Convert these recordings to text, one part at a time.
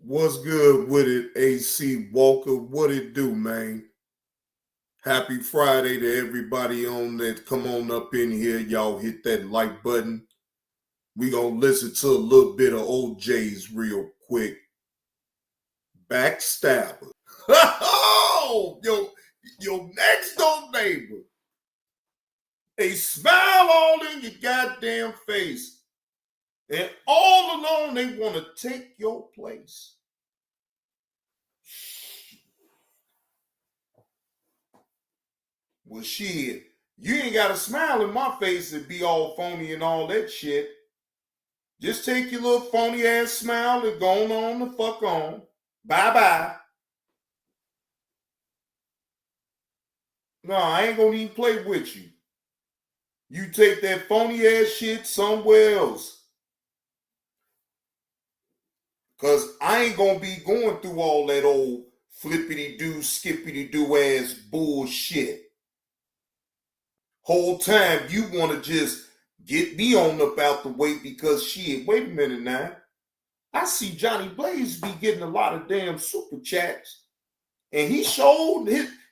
What's good with it, AC Walker? What it do, man? Happy Friday to everybody on that. Come on up in here. Y'all hit that like button. We gonna listen to a little bit of OJ's real quick. Backstabber. Oh, your next door neighbor. They smile all in your goddamn face. And all along they want to take your place. Well, shit, you ain't got a smile in my face and be all phony and all that shit. Just take your little phony ass smile and go on the fuck on. Bye bye. No, I ain't gonna even play with you. You take that phony ass shit somewhere else. Cause I ain't gonna be going through all that old flippity do, skippity do ass bullshit. Whole time you wanna just get me on up out the way because shit, wait a minute now. I see Johnny Blaze be getting a lot of damn super chats, and he showed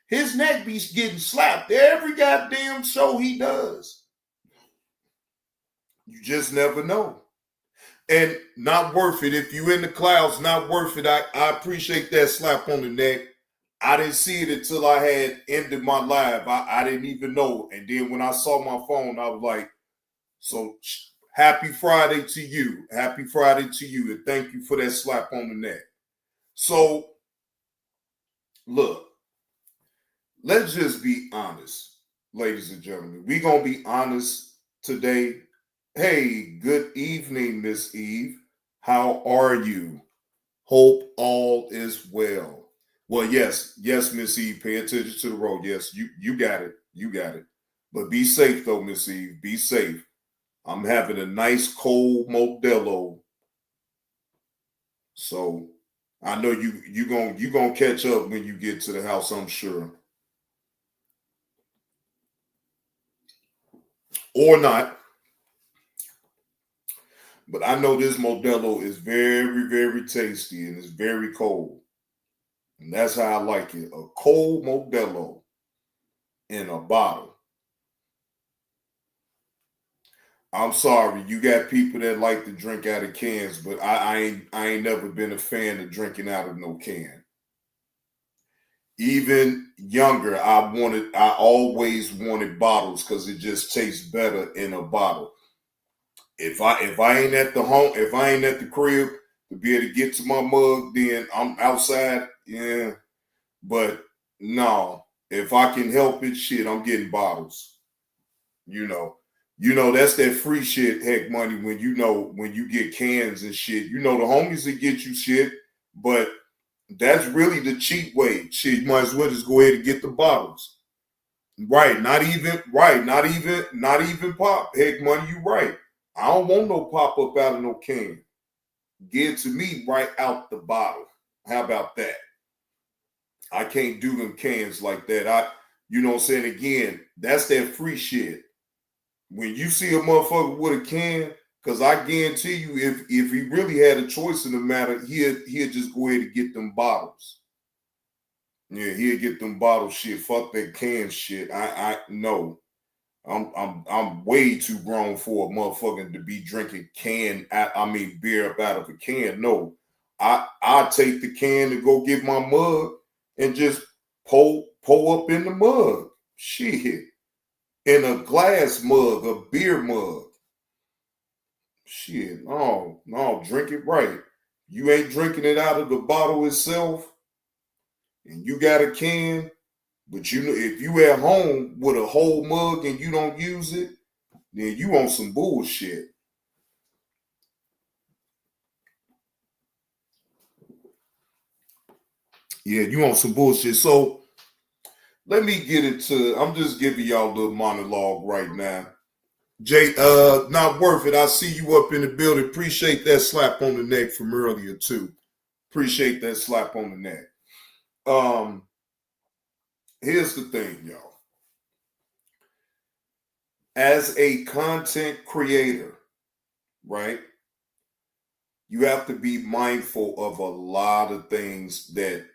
his neck be getting slapped every goddamn show he does. You just never know. And not worth it. If you in the clouds, not worth it. I appreciate that slap on the neck. I didn't see it until I had ended my live. I didn't even know. And then when I saw my phone, I was like, so happy Friday to you. Happy Friday to you. And thank you for that slap on the neck. So, look, let's just be honest, ladies and gentlemen. We're going to be honest today. Hey, good evening, Miss Eve. How are you? Hope all is well. Well, yes, Miss Eve, pay attention to the road. Yes, you got it. You got it. But be safe, though, Miss Eve. Be safe. I'm having a nice cold Modelo. So I know you gonna catch up when you get to the house, I'm sure. Or not. But I know this Modelo is very, very tasty and it's very cold. And that's how I like it. A cold Modelo in a bottle. I'm sorry, you got people that like to drink out of cans, but I ain't never been a fan of drinking out of no can. Even younger, I always wanted bottles because it just tastes better in a bottle. If I ain't at the home, if I ain't at the crib to be able to get to my mug, then I'm outside. Yeah, but no, if I can help it, shit, I'm getting bottles. You know, that's that free shit, heck money. When you get cans and shit, the homies that get you shit, but that's really the cheap way. Shit, you might as well just go ahead and get the bottles. Right, not even pop. Heck money, you right. I don't want no pop up out of no can. Give it to me right out the bottle. How about that? I can't do them cans like that. You know what I'm saying? Again, that's that free shit. When you see a motherfucker with a can, because I guarantee you, if he really had a choice in the matter, he'd just go ahead and get them bottles. Yeah, he'd get them bottle shit. Fuck that can shit. I no. I'm way too grown for a motherfucker to be drinking beer up out of a can. No, I take the can to go get my mug and just pour up in the mug. Shit, in a glass mug, a beer mug. Shit, no, drink it right. You ain't drinking it out of the bottle itself, and you got a can. But if you at home with a whole mug and you don't use it, then you on some bullshit. Yeah, you on some bullshit. So let me get into. I'm just giving y'all a little monologue right now. Jay, not worth it. I see you up in the building. Appreciate that slap on the neck from earlier too. Appreciate that slap on the neck. Um, Here's the thing, y'all. As a content creator, right? you have to be mindful of a lot of things that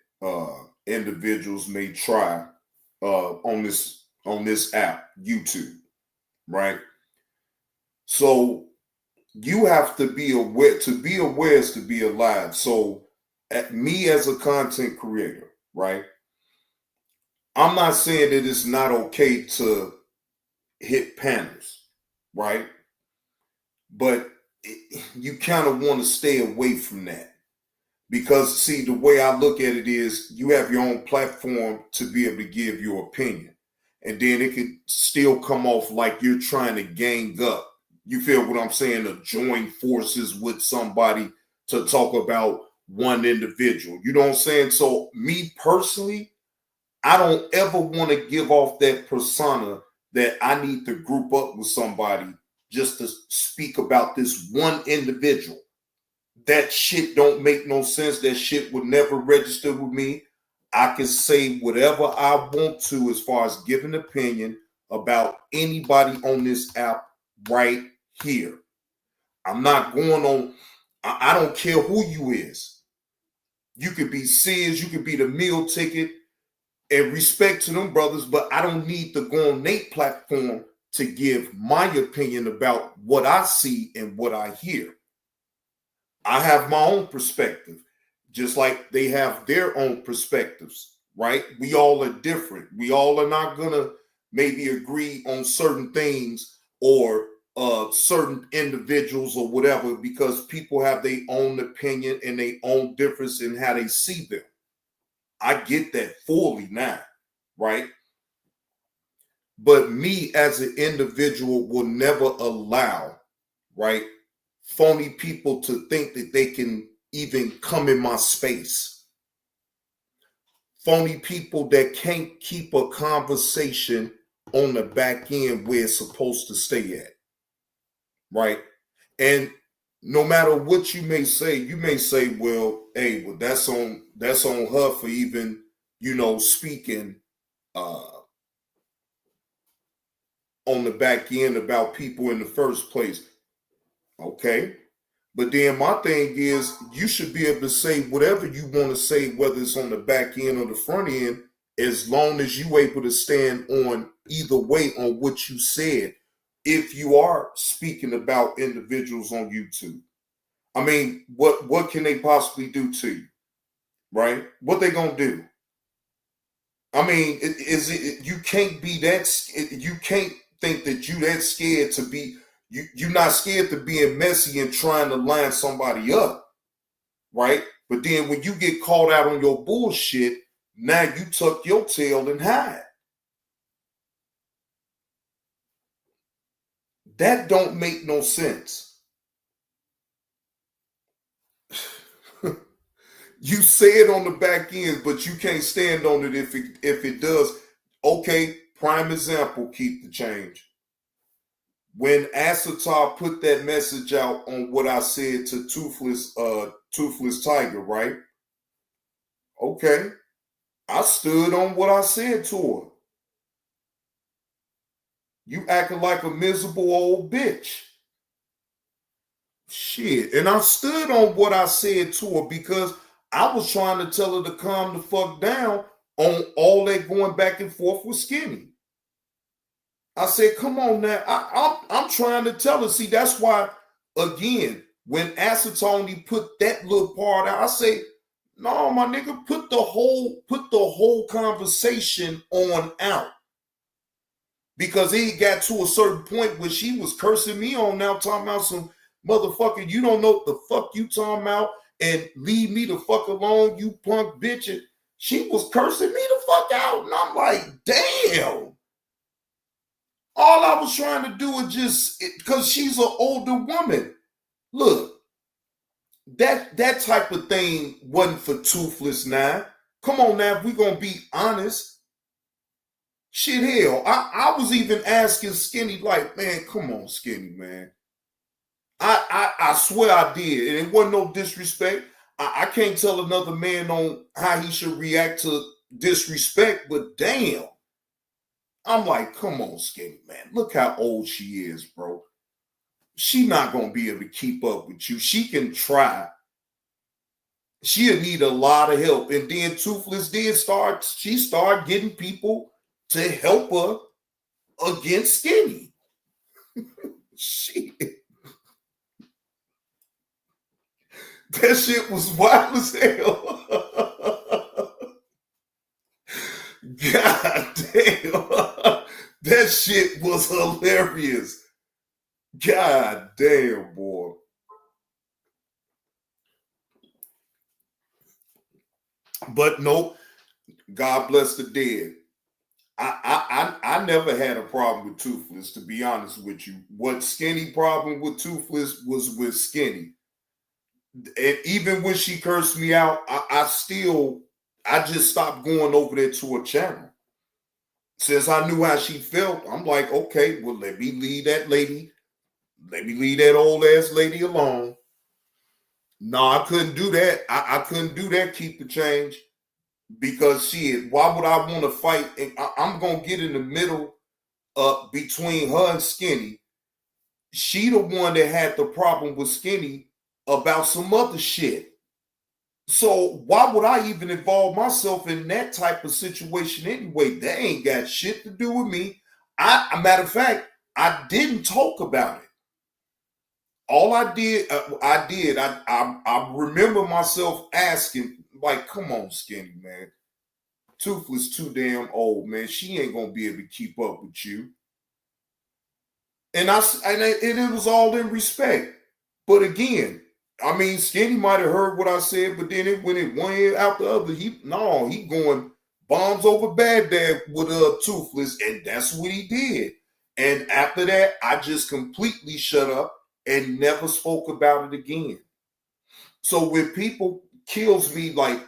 individuals may try on this app, YouTube, right? So you have to be aware. To be aware is to be alive. So, me as a content creator, right? I'm not saying that it's not okay to hit panels, right? But you kind of want to stay away from that. Because, see, the way I look at it is you have your own platform to be able to give your opinion. And then it could still come off like you're trying to gang up. You feel what I'm saying? To join forces with somebody to talk about one individual. You know what I'm saying? So, me personally, I don't ever want to give off that persona that I need to group up with somebody just to speak about this one individual. That shit don't make no sense. That shit would never register with me. I can say whatever I want to as far as giving an opinion about anybody on this app right here. I'm not going on. I don't care who you is. You could be Sears, you could be the meal ticket, and respect to them brothers, but I don't need to go on their platform to give my opinion about what I see and what I hear. I have my own perspective, just like they have their own perspectives, right? We all are different. We all are not gonna maybe agree on certain things or certain individuals or whatever, because people have their own opinion and their own difference in how they see them. I get that fully now, right? But me as an individual will never allow, right, phony people to think that they can even come in my space. Phony people that can't keep a conversation on the back end where it's supposed to stay at, right? And no matter what you may say, well, hey, well, that's on her for even, speaking on the back end about people in the first place. Okay. But then my thing is, you should be able to say whatever you want to say, whether it's on the back end or the front end, as long as you able to stand on either way on what you said, if you are speaking about individuals on YouTube. I mean, what can they possibly do to you, right? What they gonna do? I mean, you can't be that, you can't think that you that scared to be, you're not scared to being messy and trying to line somebody up, right? But then when you get caught out on your bullshit, now you tuck your tail and hide. That don't make no sense. You say it on the back end, but you can't stand on it if it does. Okay, prime example, keep the change. When Asatar put that message out on what I said to Toothless Tiger, right? Okay. I stood on what I said to her. You acting like a miserable old bitch. Shit. And I stood on what I said to her because I was trying to tell her to calm the fuck down on all that going back and forth with Skinny. I said, come on now. I'm trying to tell her. See, that's why, again, when Acetone put that little part out, I say, no, my nigga, put the whole conversation on out. Because he got to a certain point where she was cursing me on now, talking about some motherfucker, you don't know what the fuck you talking about, and leave me the fuck alone, you punk bitch. And she was cursing me the fuck out. And I'm like, damn. All I was trying to do is just, because she's an older woman. Look, that type of thing wasn't for Toothless now. Come on now, if we're going to be honest. Shit, hell, I was even asking Skinny, like, man, come on, Skinny, man. I swear I did. And it wasn't no disrespect. I can't tell another man on how he should react to disrespect, but damn. I'm like, come on, Skinny, man. Look how old she is, bro. She not gonna be able to keep up with you. She can try. She'll need a lot of help. And then Toothless she started getting people to help her against Skinny. That shit was wild as hell. God damn. That shit was hilarious. God damn, boy. But no, God bless the dead. I never had a problem with Toothless, to be honest with you. What Skinny problem with Toothless was with Skinny. And even when she cursed me out, I just stopped going over there to her channel. Since I knew how she felt, I'm like, okay, well, let me leave that old ass lady alone. No, I couldn't do that. I couldn't do that, keep the change. Because why would I want to fight? I'm going to get in the middle between her and Skinny. She the one that had the problem with Skinny about some other shit. So why would I even involve myself in that type of situation anyway? That ain't got shit to do with me. A matter of fact, I didn't talk about it. All I did, I remember myself asking, like, come on, Skinny, man. Toothless too damn old, man. She ain't gonna be able to keep up with you. And it was all in respect. But again, I mean, Skinny might have heard what I said, but then when it one ear out the other, he going bombs over Baghdad with Toothless, and that's what he did. And after that, I just completely shut up and never spoke about it again. So when people kills me like,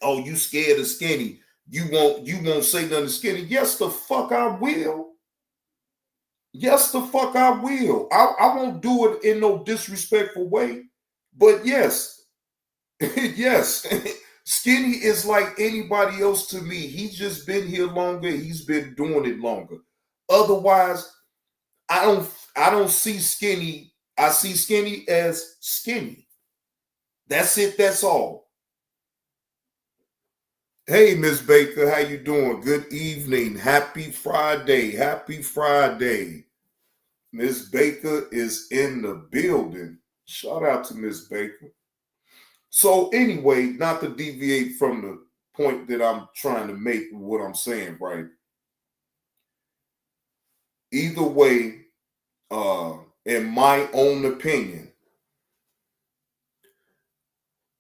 oh, you scared of Skinny, you won't say nothing to Skinny. Yes, the fuck I will. Yes, the fuck I will. I won't do it in no disrespectful way. But yes, yes, Skinny is like anybody else to me. He's just been here longer. He's been doing it longer. Otherwise, I don't see Skinny. I see Skinny as Skinny. That's it. That's all. Hey, Miss Baker, how you doing? Good evening. Happy Friday. Happy Friday. Miss Baker is in the building. Shout out to Miss Baker. So anyway, not to deviate from the point that I'm trying to make with what I'm saying, right? Either way, in my own opinion,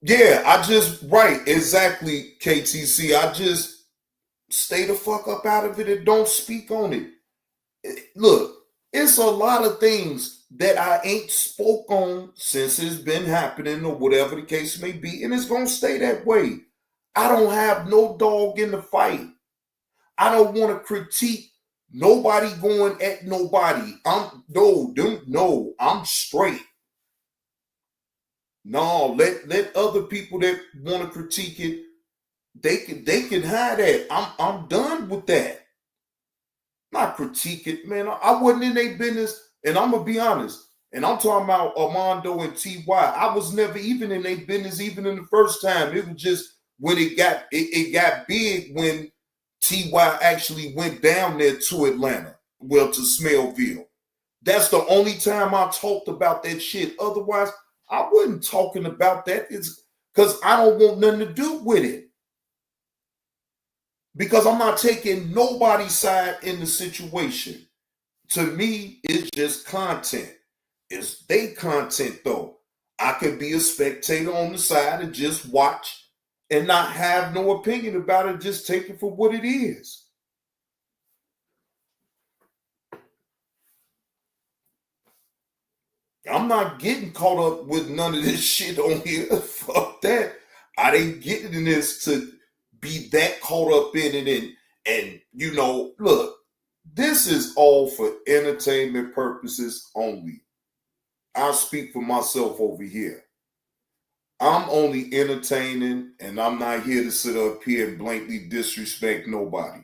yeah, exactly, KTC. I just stay the fuck up out of it and don't speak on it. Look, it's a lot of things that I ain't spoke on since it's been happening or whatever the case may be, and it's gonna stay that way. I don't have no dog in the fight. I don't want to critique nobody going at nobody. I'm straight. No, let other people that want to critique it, they can have that. I'm done with that. Not critique it, man. I wasn't in their business, and I'm gonna be honest. And I'm talking about Armando and Ty. I was never even in their business, even in the first time. It was just when it got big when Ty actually went down there to Atlanta, well, to Smellville. That's the only time I talked about that shit. Otherwise, I wasn't talking about that. It's because I don't want nothing to do with it. Because I'm not taking nobody's side in the situation. To me, it's just content. It's their content, though. I could be a spectator on the side and just watch and not have no opinion about it. Just take it for what it is. I'm not getting caught up with none of this shit on here. Fuck that. I didn't get in this to be that caught up in it and look, this is all for entertainment purposes only. I'll speak for myself over here. I'm only entertaining, and I'm not here to sit up here and blatantly disrespect nobody.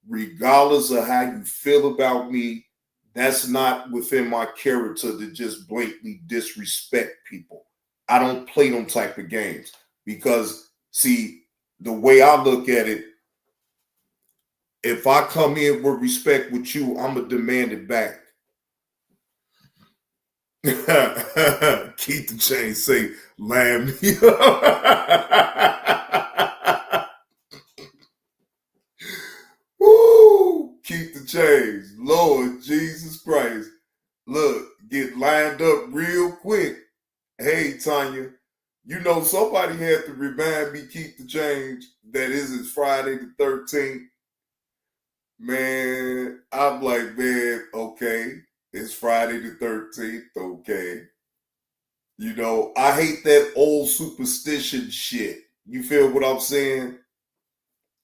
Regardless of how you feel about me, That's not within my character to just blatantly disrespect people. I don't play them type of games because, see, the way I look at it, if I come in with respect with you, I'm going to demand it back. Keep the chain, say, lamb me up. Woo! Keep the chains. Lord Jesus Christ. Look, get lined up real quick. Hey, Tanya, you know somebody had to remind me, keep the change, that is Friday the 13th. Man, I'm like, man, okay. It's Friday the 13th, okay. You know, I hate that old superstition shit. You feel what I'm saying?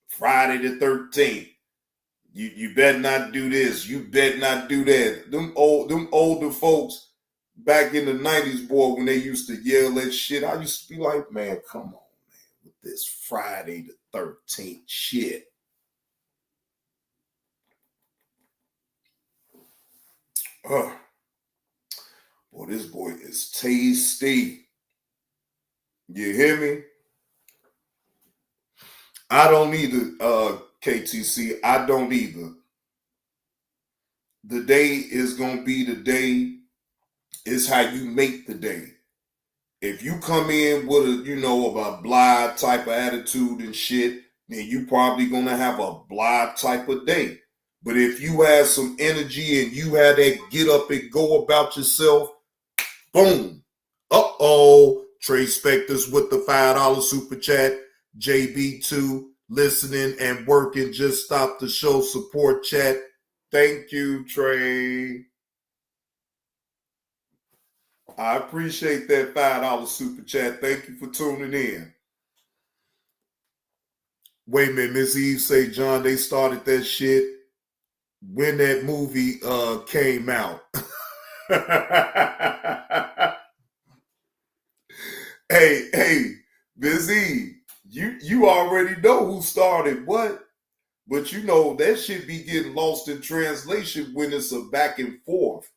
Friday the 13th. You better not do this. You better not do that. Them older folks back in the 90s, boy, when they used to yell that shit, I used to be like, man, come on, man, with this Friday the 13th shit. Boy, this boy is tasty. You hear me? I don't either, KTC. I don't either. The day is going to be the day. It's how you make the day. If you come in with a blah type of attitude and shit, then you probably going to have a blah type of day. But if you have some energy and you have that get up and go about yourself, boom. Uh-oh. Trey Spectors with the $5 super chat. JB2 listening and working. Just stop the show support chat. Thank you, Trey. I appreciate that $5 super chat. Thank you for tuning in. Wait a minute, Miss Eve say, John, they started that shit when that movie came out. Hey, Miss Eve, you already know who started what, but you know that shit be getting lost in translation when it's a back and forth.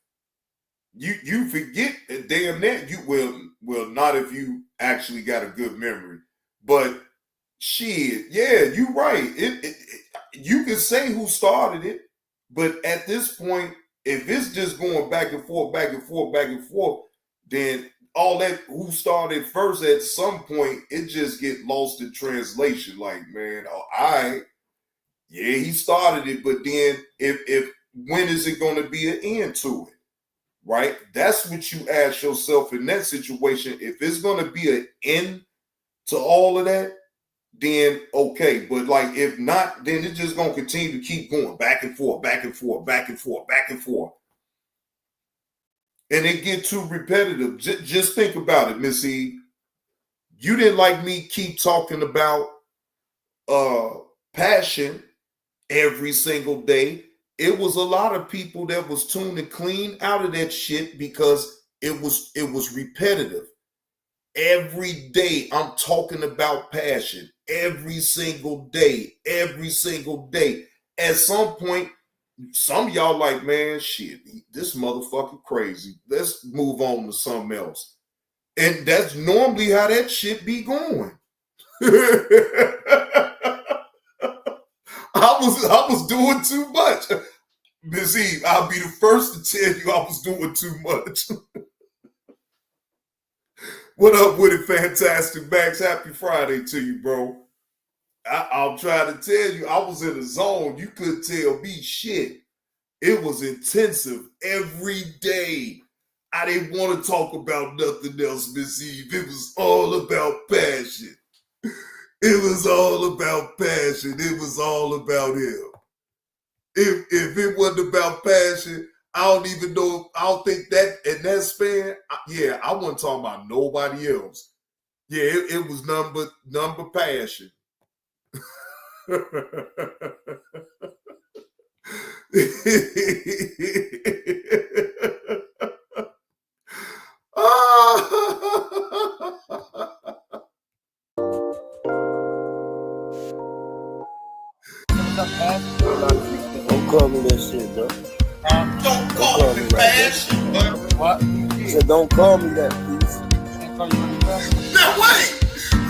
You forget, damn that you will not if you actually got a good memory. But shit, yeah, you right. It you can say who started it, but at this point, if it's just going back and forth, back and forth, back and forth, then all that who started first at some point, it just get lost in translation. Like, man, yeah, he started it, but then if when is it going to be an end to it? Right? That's what you ask yourself in that situation. If it's going to be an end to all of that, then okay. But like, if not, then it's just going to continue to keep going back and forth, back and forth, back and forth, back and forth. And it get too repetitive. Just think about it, Miss E. You didn't like me keep talking about passion every single day. It was a lot of people that was tuning clean out of that shit because it was repetitive. Every day I'm talking about passion. Every single day. Every single day. At some point, some of y'all like, man, shit, this motherfucker crazy. Let's move on to something else. And that's normally how that shit be going. I was doing too much. Miss Eve, I'll be the first to tell you I was doing too much. What up with it, Fantastic Max? Happy Friday to you, bro. I'm trying to tell you, I was in a zone. You couldn't tell me shit. It was intensive every day. I didn't want to talk about nothing else, Miss Eve. It was all about passion. It was all about passion. It was all about him. If it wasn't about passion, I don't even know. I don't think that in that span, I wasn't talking about nobody else. Yeah, it was number passion. Don't call me that shit, bro. Don't call passion. What? So don't call me that, please. Now wait,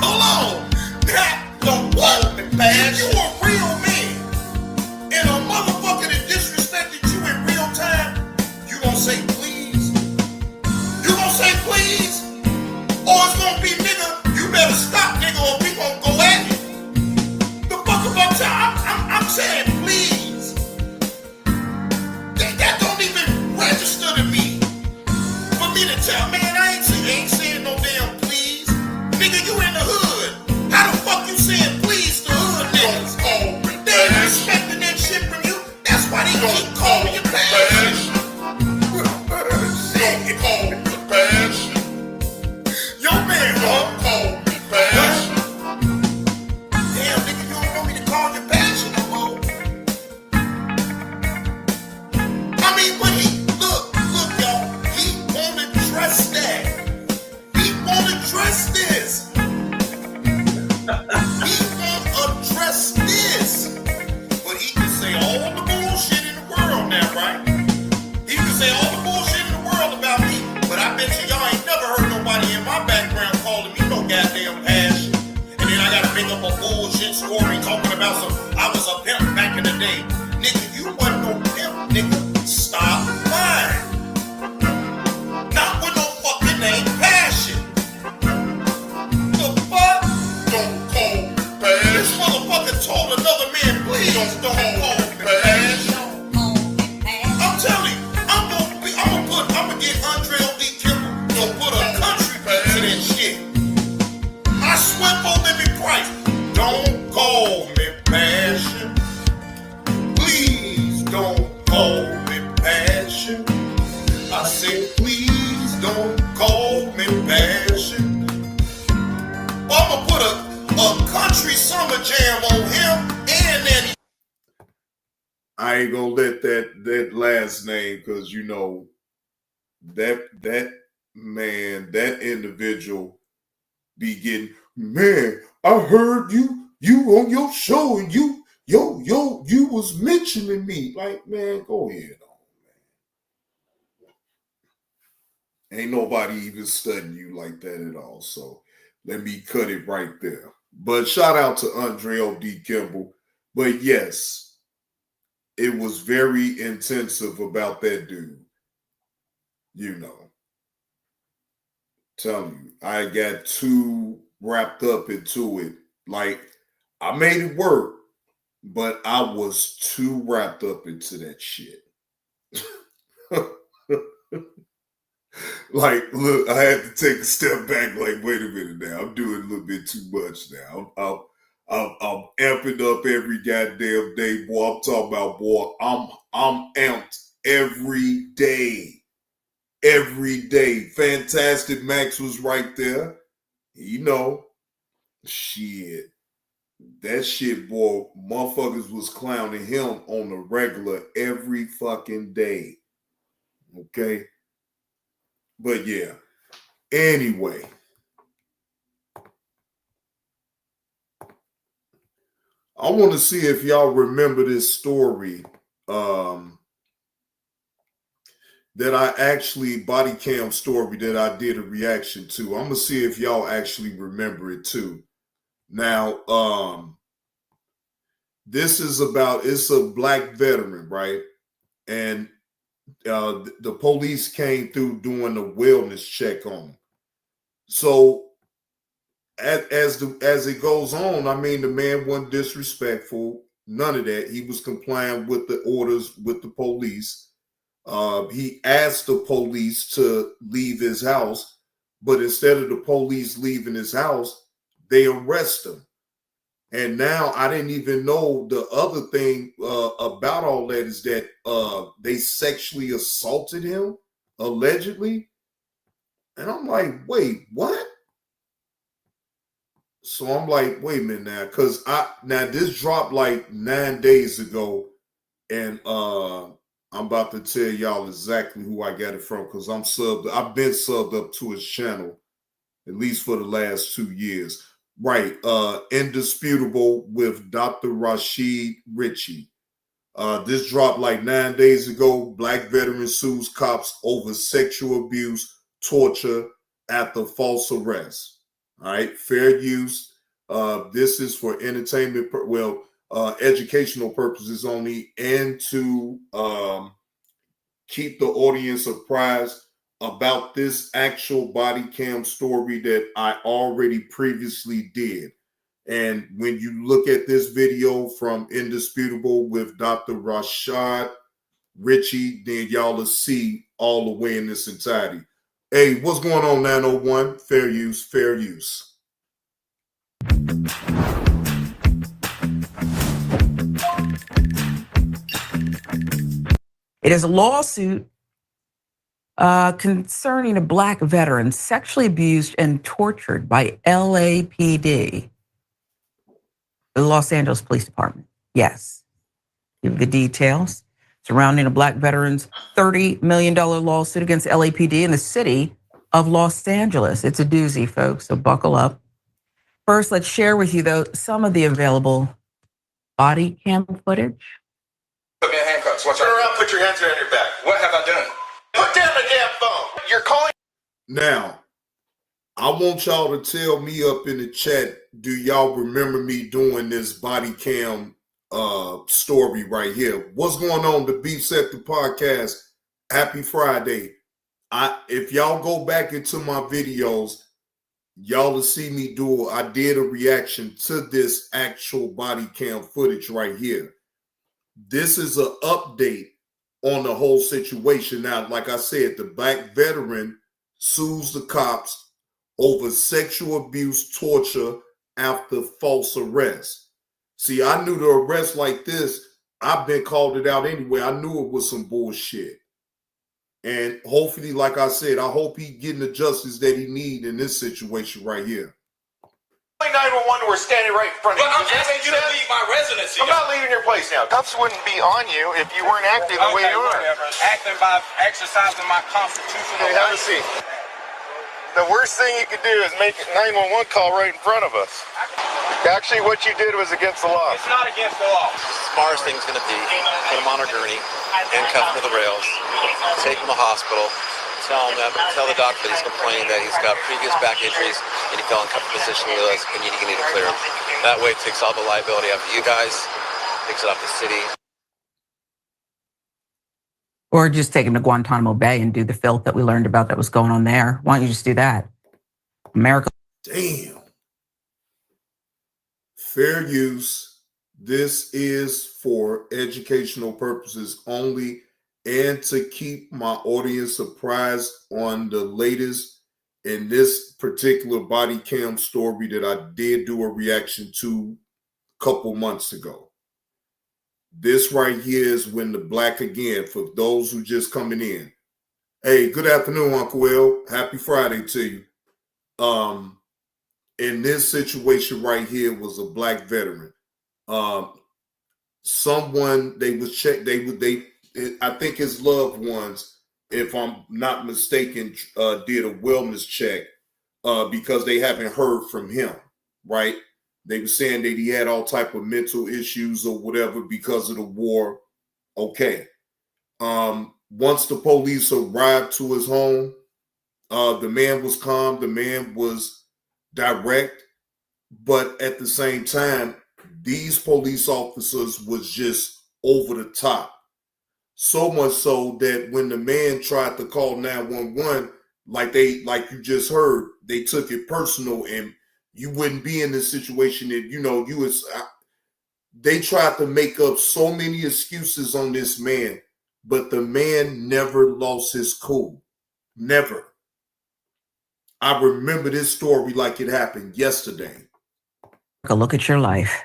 hold on. That don't call me passion. You a real man. And a motherfucker that disrespected you in real time, you gonna say please? You gonna say please? Or it's gonna be nigga, you better stop nigga or we gonna go at it. The fuck about time? I'm saying please. That don't even register to me. For me to tell, man, I ain't saying no damn please. Nigga, you in the hood. How the fuck you saying please to hood niggas? They ain't expecting that shit from you. That's why they keep calling you passion. Don't call me passion. Yo man, don't call me passion. Damn nigga, you don't want me to call you passion no more. I mean, but look y'all, he won't address that. He won't address this. He won't address this. But he can say all the bullshit in the world now, right? He can say all the bullshit in the world about me, but I bet you y'all ain't never heard nobody in my background calling me no goddamn passion. And then I gotta make up a bullshit story talking about I was a pimp back in the day. Nigga, you wasn't no pimp, nigga. Stop lying. Not with no fucking name passion. The fuck? Don't call me passion. This motherfucker told another man, please don't call me passion. I'm telling you, I'm gonna get Andre O.D. Kimball to put a country to that shit. I swear for living Christ, don't call me passion. Please don't call me passion. I said, please don't call me passion. I'm gonna put a country summer jam on him and then I ain't gonna let that last name, because you know that man, that individual be getting, man, I heard you on your show and you was mentioning me. Like, man, go ahead on, man. Ain't nobody even studying you like that at all. So let me cut it right there. But shout out to Andre O.D. Kimball. But yes, it was very intensive about that dude. You know, telling you, I got too wrapped up into it. Like, I made it work, but I was too wrapped up into that shit. Like, look, I had to take a step back. Like, wait a minute now, I'm doing a little bit too much now. I'm amping up every goddamn day, boy. I'm talking about, boy, I'm amped every day. Every day. Fantastic Max was right there. You know, shit. That shit, boy, motherfuckers was clowning him on the regular every fucking day. Okay? But yeah. Anyway. I want to see if y'all remember this story that I actually, body cam story that I did a reaction to. I'm going to see if y'all actually remember it too. Now, this is about, it's a black veteran, right? And the police came through doing a wellness check on him. So as it goes on, I mean, the man wasn't disrespectful, none of that. He was complying with the orders with the police. He asked the police to leave his house, but instead of the police leaving his house, they arrest him. And now I didn't even know the other thing about all that is that they sexually assaulted him, allegedly. And I'm like, wait, what? So I'm like, wait a minute now, because now this dropped like 9 days ago, and I'm about to tell y'all exactly who I got it from, because I've been subbed up to his channel, at least for the last 2 years. Right, Indisputable with Dr. Rashid Ritchie. This dropped like 9 days ago. Black veteran sues cops over sexual abuse, torture after false arrest. All right, fair use. This is for entertainment, educational purposes only, and to keep the audience apprised about this actual body cam story that I already previously did. And when you look at this video from Indisputable with Dr. Rashad Ritchie, then y'all will see all the way in this entirety. Hey, what's going on, 901? Fair use, fair use. It is a lawsuit concerning a black veteran sexually abused and tortured by LAPD, the Los Angeles Police Department. Yes, give the details surrounding a black veteran's $30 million lawsuit against LAPD in the city of Los Angeles. It's a doozy, folks, so buckle up. First, let's share with you, though, some of the available body cam footage. Put me in handcuffs. Turn around, put your hands behind your back. What have I done? Put down the damn phone. You're calling. Now, I want y'all to tell me up in the chat, do y'all remember me doing this body cam story right here? What's going on, the Beef Sector Podcast? Happy Friday. If y'all go back into my videos, y'all will see me I did a reaction to this actual body cam footage right here. This is an update on the whole situation. Now, like I said, the black veteran sues the cops over sexual abuse, torture after false arrest. See, I knew the arrest like this, I've been called it out anyway. I knew it was some bullshit. And hopefully, like I said, I hope he getting the justice that he need in this situation right here. 911, we're standing right in front of you. But I'm asking you to leave my residency. I'm not leaving your place now. Cuffs wouldn't be on you if you weren't acting the way you are. Whatever. Acting by exercising my constitutional Okay, have a rights. seat. The worst thing you could do is make a 911 call right in front of us. Actually, what you did was against the law. It's not against the law. Smartest thing's going to be put him on a gurney, handcuff him to the rails, take him to the hospital, tell the doctor that he's complaining that he's got previous back injuries and he fell in comfortable position with us and you need to clear him. That way it takes all the liability off of you guys, takes it off the city. Or just take him to Guantanamo Bay and do the filth that we learned about that was going on there. Why don't you just do that? America. Damn. Fair use. This is for educational purposes only and to keep my audience apprised on the latest in this particular body cam story that I did do a reaction to a couple months ago. This right here is when the black, again, for those who just coming in. Hey, good afternoon, Uncle Will. Happy Friday to you. In this situation right here was a black veteran. Someone they was checked. I think his loved ones, if I'm not mistaken, did a wellness check because they haven't heard from him. Right? They were saying that he had all type of mental issues or whatever because of the war. Okay. Once the police arrived to his home, the man was calm. The man was direct. But at the same time, these police officers was just over the top. So much so that when the man tried to call 911, like you just heard, they took it personal, and you wouldn't be in this situation that, they tried to make up so many excuses on this man, but the man never lost his cool. Never. I remember this story like it happened yesterday. Look at your life.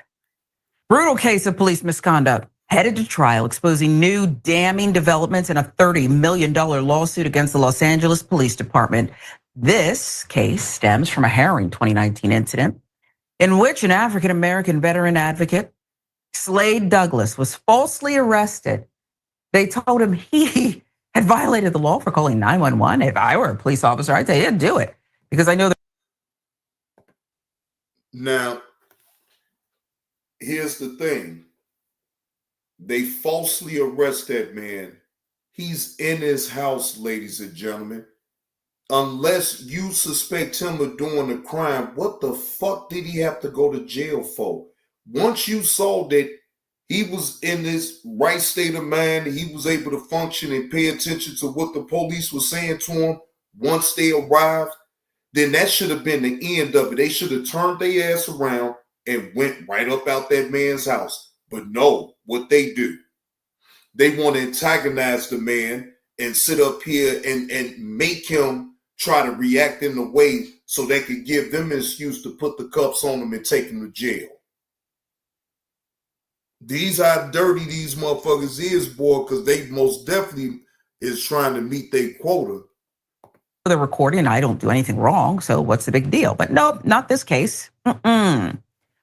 Brutal case of police misconduct headed to trial, exposing new damning developments in a $30 million lawsuit against the Los Angeles Police Department. This case stems from a harrowing 2019 incident in which an African-American veteran advocate, Slade Douglas, was falsely arrested. They told him he had violated the law for calling 911. If I were a police officer, I'd say, yeah, do it. Because I know that. Now, here's the thing. They falsely arrest that man. He's in his house, ladies and gentlemen. Unless you suspect him of doing a crime, what the fuck did he have to go to jail for? Once you saw that he was in his right state of mind, he was able to function and pay attention to what the police were saying to him once they arrived, then that should have been the end of it. They should have turned their ass around and went right up out that man's house. But no, what they do, they want to antagonize the man and sit up here and make him try to react in a way so they could give them an excuse to put the cuffs on him and take him to jail. These how dirty these motherfuckers is, boy, because they most definitely is trying to meet their quota. The recording, I don't do anything wrong, so what's the big deal? But nope, not this case.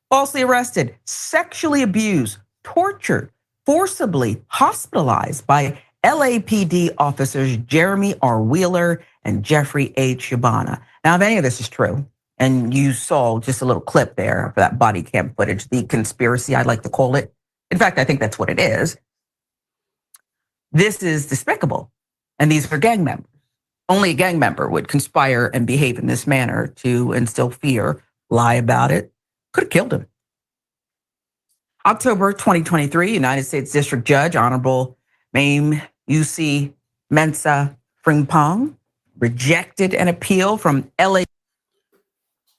Falsely arrested, sexually abused, tortured, forcibly hospitalized by LAPD officers Jeremy R. Wheeler and Jeffrey H. Shabana. Now, if any of this is true, and you saw just a little clip there of that body cam footage, the conspiracy, I like to call it. In fact, I think that's what it is. This is despicable, and these are gang members. Only a gang member would conspire and behave in this manner to instill fear, lie about it. Could have killed him. October 2023, United States District Judge Honorable Mame UC Mensah Frimpong rejected an appeal from LA.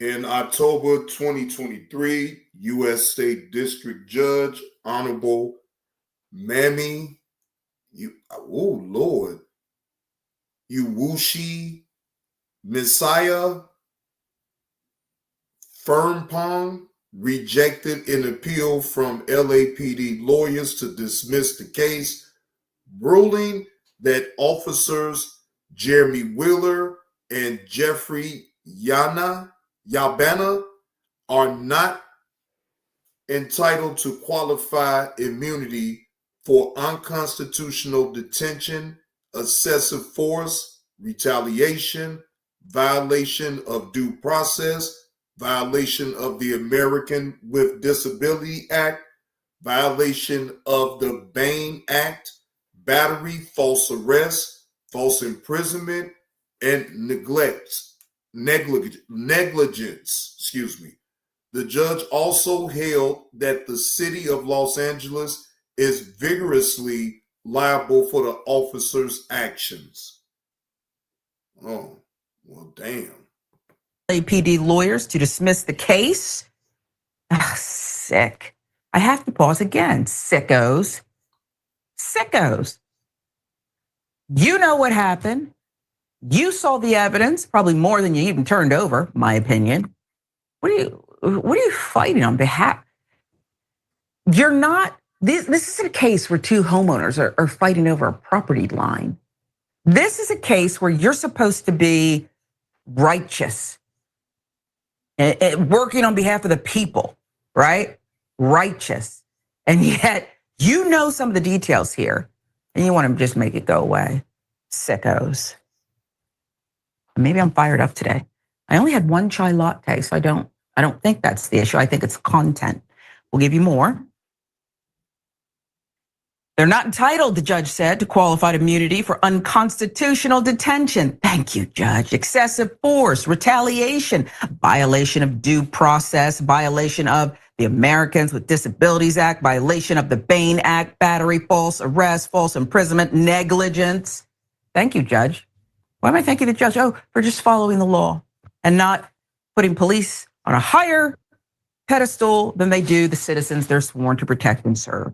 In October 2023, U.S. State District Judge Honorable Mame Uwushi Messiah Frimpong rejected an appeal from LAPD lawyers to dismiss the case, ruling that officers Jeremy Wheeler and Jeffrey Yabana are not entitled to qualified immunity for unconstitutional detention, excessive force, retaliation, violation of due process, violation of the American with Disability Act, violation of the Bain Act, battery, false arrest, false imprisonment, and negligence. The judge also held that the city of Los Angeles is vigorously liable for the officer's actions. Oh, well, damn. LAPD lawyers to dismiss the case. Sick. I have to pause again. Sickos. Sickos. You know what happened. You saw the evidence, probably more than you even turned over, my opinion. What are you fighting on behalf? You're not, this isn't a case where two homeowners are fighting over a property line. This is a case where you're supposed to be righteous, working on behalf of the people, right? Righteous. And yet, you know some of the details here, and you want to just make it go away. Sickos. Maybe I'm fired up today. I only had one chai latte, so I don't think that's the issue. I think it's content. We'll give you more. They're not entitled, the judge said, to qualified immunity for unconstitutional detention. Thank you, Judge. Excessive force, retaliation, violation of due process, violation of the Americans with Disabilities Act, violation of the Bain Act, battery, false arrest, false imprisonment, negligence. Thank you, Judge. Why am I thanking the judge? Oh, for just following the law and not putting police on a higher pedestal than they do the citizens they're sworn to protect and serve.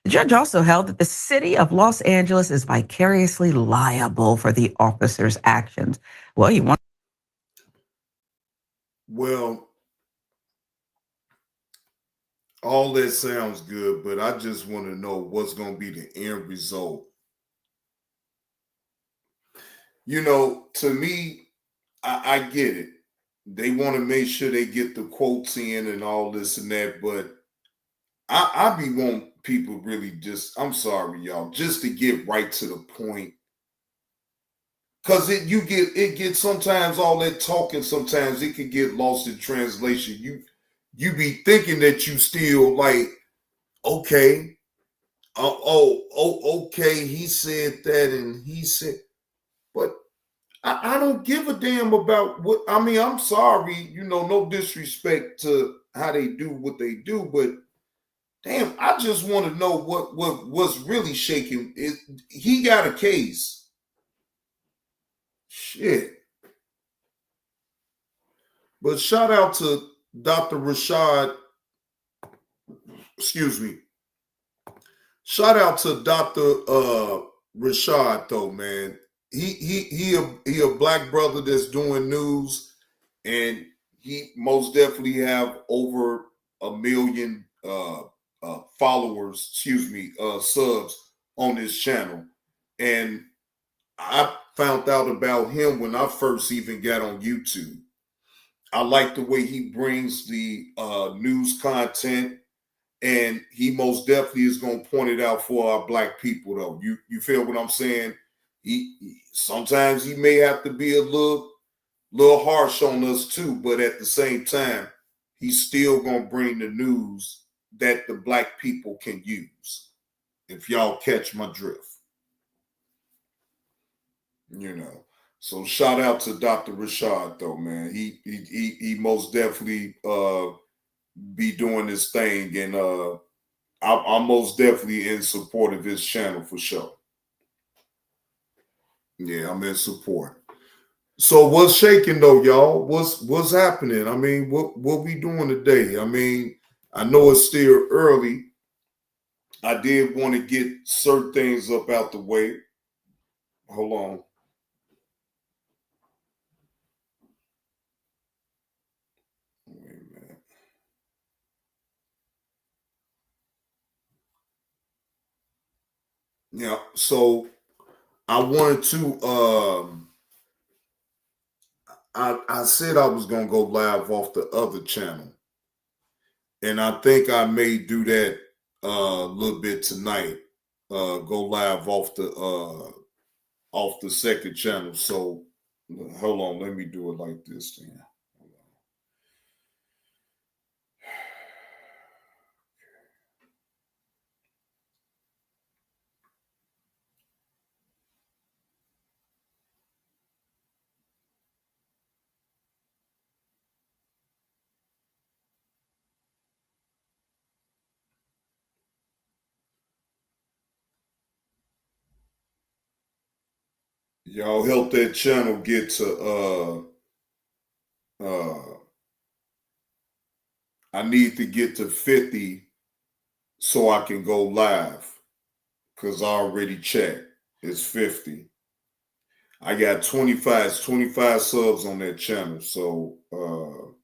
The judge also held that the city of Los Angeles is vicariously liable for the officer's actions. Well, all that sounds good, but I just want to know what's going to be the end result. You know, to me, I get it. They want to make sure they get the quotes in and all this and that, but I be wanting people really just, I'm sorry, y'all, just to get right to the point. Because it gets sometimes all that talking, sometimes it can get lost in translation. You be thinking that you still like, okay, okay, he said that, and he said, but I don't give a damn about what. I mean, I'm sorry, no disrespect to how they do what they do, but damn, I just want to know what's really shaking. He got a case. Shit. But shout out to Dr. Rashad. Excuse me. Shout out to Dr. Rashad though, man. He a black brother that's doing news, and he most definitely have over 1 million followers, subs on his channel. And I found out about him when I first even got on YouTube. I like the way he brings the news content, and he most definitely is going to point it out for our black people, though. You feel what I'm saying? He sometimes he may have to be a little harsh on us too, but at the same time, he's still going to bring the news that the black people can use. If y'all catch my drift, So shout out to Dr. Rashad though, man. He most definitely be doing this thing, and I'm most definitely in support of his channel for sure. Yeah, I'm in support. So what's shaking though, y'all? What's happening? I mean, what we doing today? I mean, I know it's still early. I did want to get certain things up out the way. Hold on. Wait a minute. Yeah, so I wanted to I said I was gonna go live off the other channel, and I think I may do that a little bit tonight. Go live off the second channel. So hold on, let me do it like this then. Y'all help that channel get to I need to get to 50 so I can go live, because I already checked. It's 50. I got 25 subs on that channel. So I'm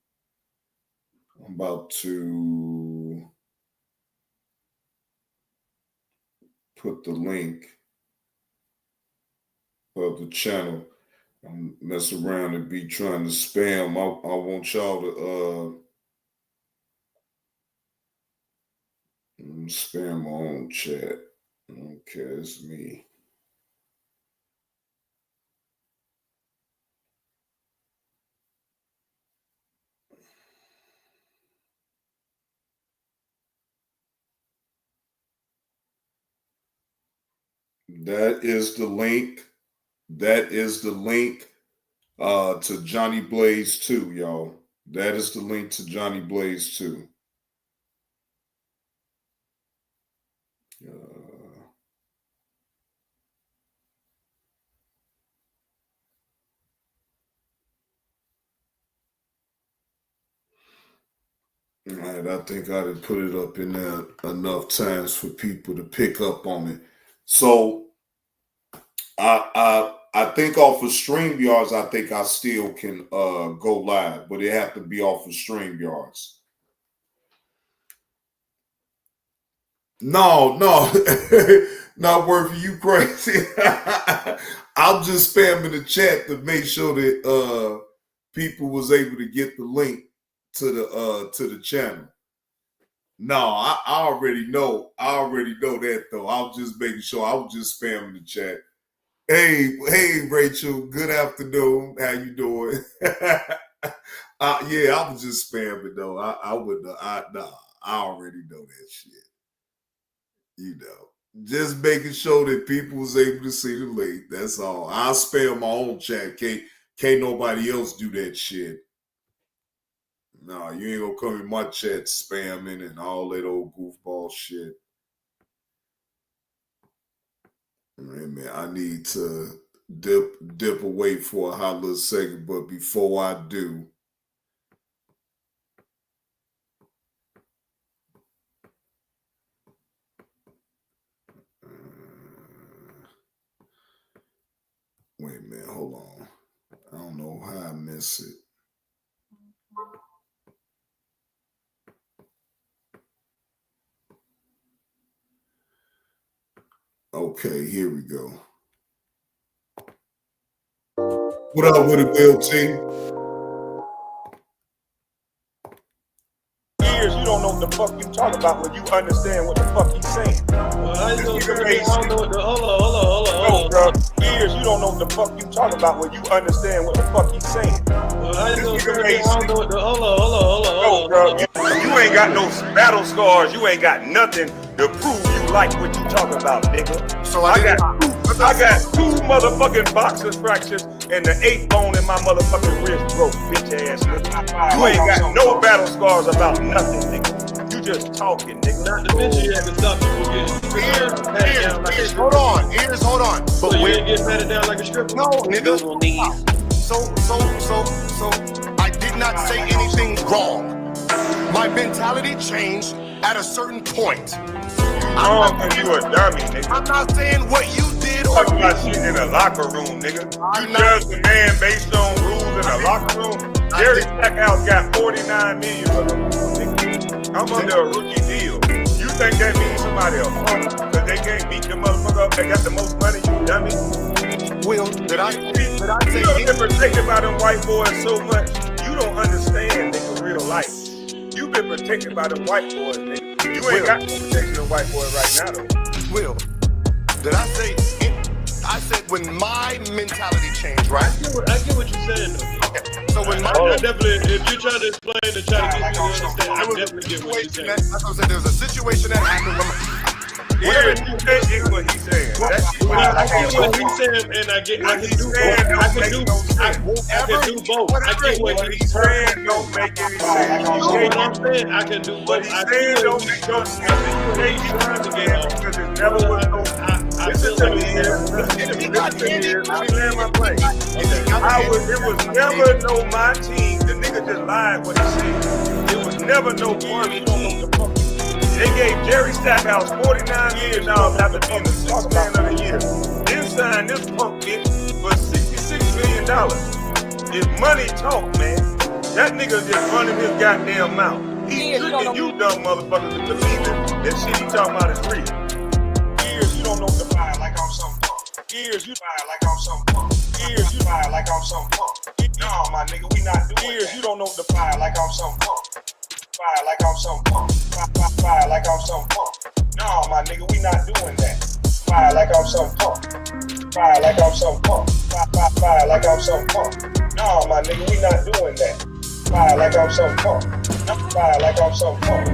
about to put the link of the channel. I'm mess around and be trying to spam. I want y'all to spam my own chat. Okay, it's me. That is the link. That is the link to Johnny Blaze 2, y'all. That is the link to Johnny Blaze 2. All right, I think I did put it up in there enough times for people to pick up on it. So I think off of StreamYards, I think I still can go live, but it have to be off of StreamYards. No, not worth you crazy. I'm just spamming the chat to make sure that people was able to get the link to the channel. No, I already know. I already know that though. I was just making sure. I was just spamming the chat. Hey, Rachel. Good afternoon. How you doing? Yeah, I was just spamming though. I wouldn't. I already know that shit. Just making sure that people was able to see the link. That's all. I'll spam my own chat. Can't nobody else do that shit. Nah, you ain't gonna come in my chat spamming and all that old goofball shit. Man, I need to dip away for a hot little second, but before I do, wait a minute, hold on. I don't know how I miss it. Okay, here we go. What up with it, Will T? Years you don't know what the fuck you talk about when you understand what the fuck he's saying. Well, I This know nigga I raised- don't know what the hold on. Bro, years you don't know what the fuck you talk about when you understand what the fuck he's saying. Well, I This know nigga I raised- don't know what the hold on. Bro, you ain't got no battle scars. You ain't got nothing to prove you like what you talking about, nigga. So I got two motherfucking boxer fractures and the 8th bone in my motherfucking wrist broke, bitch ass nigga. You ain't got no battle scars about nothing, nigga. You just talking, nigga. Not the bitch you had to stop people getting patted down like a stripper. hold on. So But you wait, ain't get patted down like a stripper? no, nigga. So I did not say anything wrong. My mentality changed at a certain point. Wrong because you a dummy, nigga. I'm not saying what you did or Talking about shit in the locker room, nigga. You judge the man based on rules in the locker room. Jerry Stackhouse got 49 million for the nigga. I'm under a rookie deal. You think that means somebody a punk because they can't beat the motherfucker up? They got the most money, you dummy. Will, did I You say don't get protected by them white boys so much. You don't understand, nigga, real life. You been protected by them white boys, nigga. You ain't got no protection of white boys right now, though. Will, did I say I said when my mentality changed, right? I get what you're saying though. Okay. So when my I definitely, if you're trying to explain to try to get me to understand, I definitely get what you're saying. that's what I'm saying. There was a situation that happened when Yeah, you can't get what he's saying. That's I get what he's saying, and I can do both. I can do both. I get what he's saying. saying don't make any You know what sense. I'm saying? I can do What both. he's I saying feel don't make no sense. He's trying to get off because it never was no. I Listen feel to like me here. Listen to me here. Let me land my plane. It was never no my team. The nigga just lied what he said. It was never no one team. They gave Jerry Stackhouse 49 years now after being the 6th man of the year. Then signed this punk bitch for $66 million. If money talk, man, that nigga just running his goddamn mouth. He's tricking you dumb motherfuckers into believing that shit he talking about is real. Years you don't know the fire like I'm some punk. Years you fire like I'm some punk. Years you fire like I'm some punk. No, my nigga, we not doing Years you don't know the fire like I'm some punk. Fire like I'm some punk. Fire like I'm some punk. No, my nigga, we not doing that. Fire like I'm some punk. Fire like I'm some punk. Fire like I'm some punk. No, my nigga, we not doing that. Fire like I'm some punk. Fire like I'm some punk.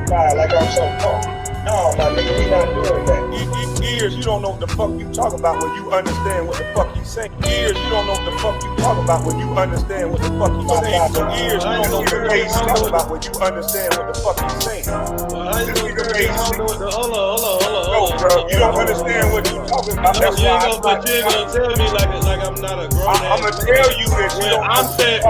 Fire like I'm some punk. No, my nigga, we not doing that. Years you don't know what the fuck you talk about when you understand what the fuck he's saying. Years you don't know what the fuck you talk about when you understand what the fuck he's saying. For years you don't know what the fuck you talk about when you understand what the fuck he's saying. No, bro, you don't understand what you're talking about. That's You why ain't gonna tell me like I'm not a grown I'm gonna tell you that you don't know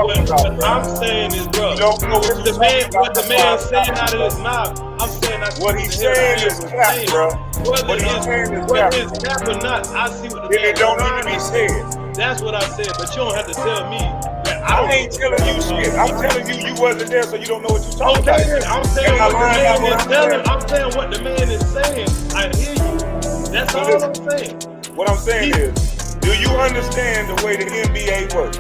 what you're talking about, bro. I'm saying is, bro, You don't know what you're talking about. what the man saying out of his mouth, I'm saying that's What he's saying is cap, bro. What he's saying is whether cap. it's cap or not, I see what the Then it don't need to be said. That's what I said, but you don't have to tell me that I ain't telling you shit. I'm telling you you wasn't there, so you don't know what you're talking about. I'm saying what the man is telling. I'm saying what the man is saying. I hear you. That's all I'm saying. What I'm saying is, do you understand the way the NBA works?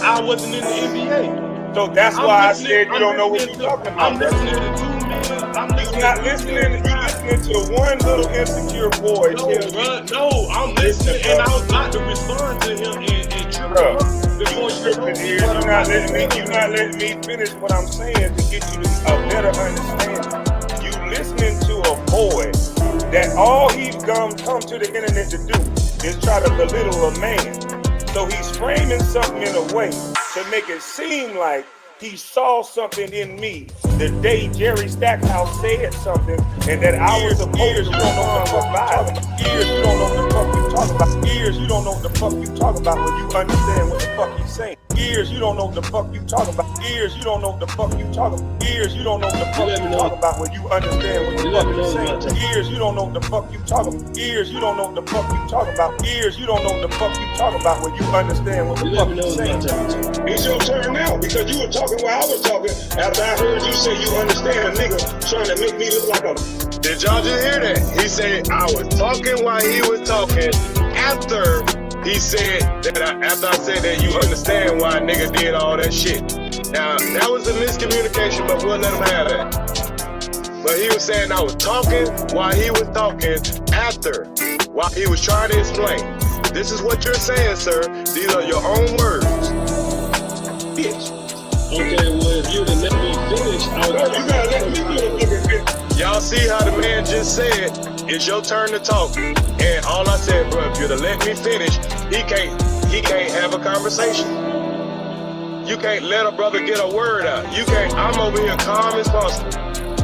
I wasn't in the NBA. So that's why I said you don't know what you're talking I'm about. listening to 2 million. I'm You're not listening. You're listening to one little insecure boy No, tell you. bro, no, I'm listening, and I was about to respond to him and trip him up before you told me You're what not I'm letting me finish what I'm saying to get you to a better understanding. You listening to a boy that all he's come to the internet to do is try to belittle a man. So he's framing something in a way to make it seem like he saw something in me the day Jerry Stackhouse said something, and that I was supposed to know the fuck about. Years you don't know what the fuck you talk about. Years you don't know what the fuck you talk about when you understand what the fuck he's saying. Years you don't know what the fuck you talk about. Years you don't know what the fuck you talk about. Years you don't know what the fuck you talk about when you understand what the fuck he's saying. Years you don't know what the fuck you talk about. Years you don't know what the fuck you talk about. Years you don't know what the fuck you talk about when you understand what the fuck he's saying. It's your turn now because you were talking while I was talking. After I heard you say you understand a nigga trying to make me look like a. Did y'all just hear that? He said I was talking while he was talking after he said that after I said that you understand why a nigga did all that shit. Now, that was a miscommunication, but we'll let him have that. But he was saying I was talking while he was talking after, while he was trying to explain. This is what you're saying, sir. These are your own words. Bitch. Okay, well, if you'd have let me finish, you gotta let me finish. Y'all see how the man just said, it's your turn to talk. And all I said, bro, if you'd have let me finish, he can't have a conversation. You can't let a brother get a word out. You can't, I'm over here calm as possible.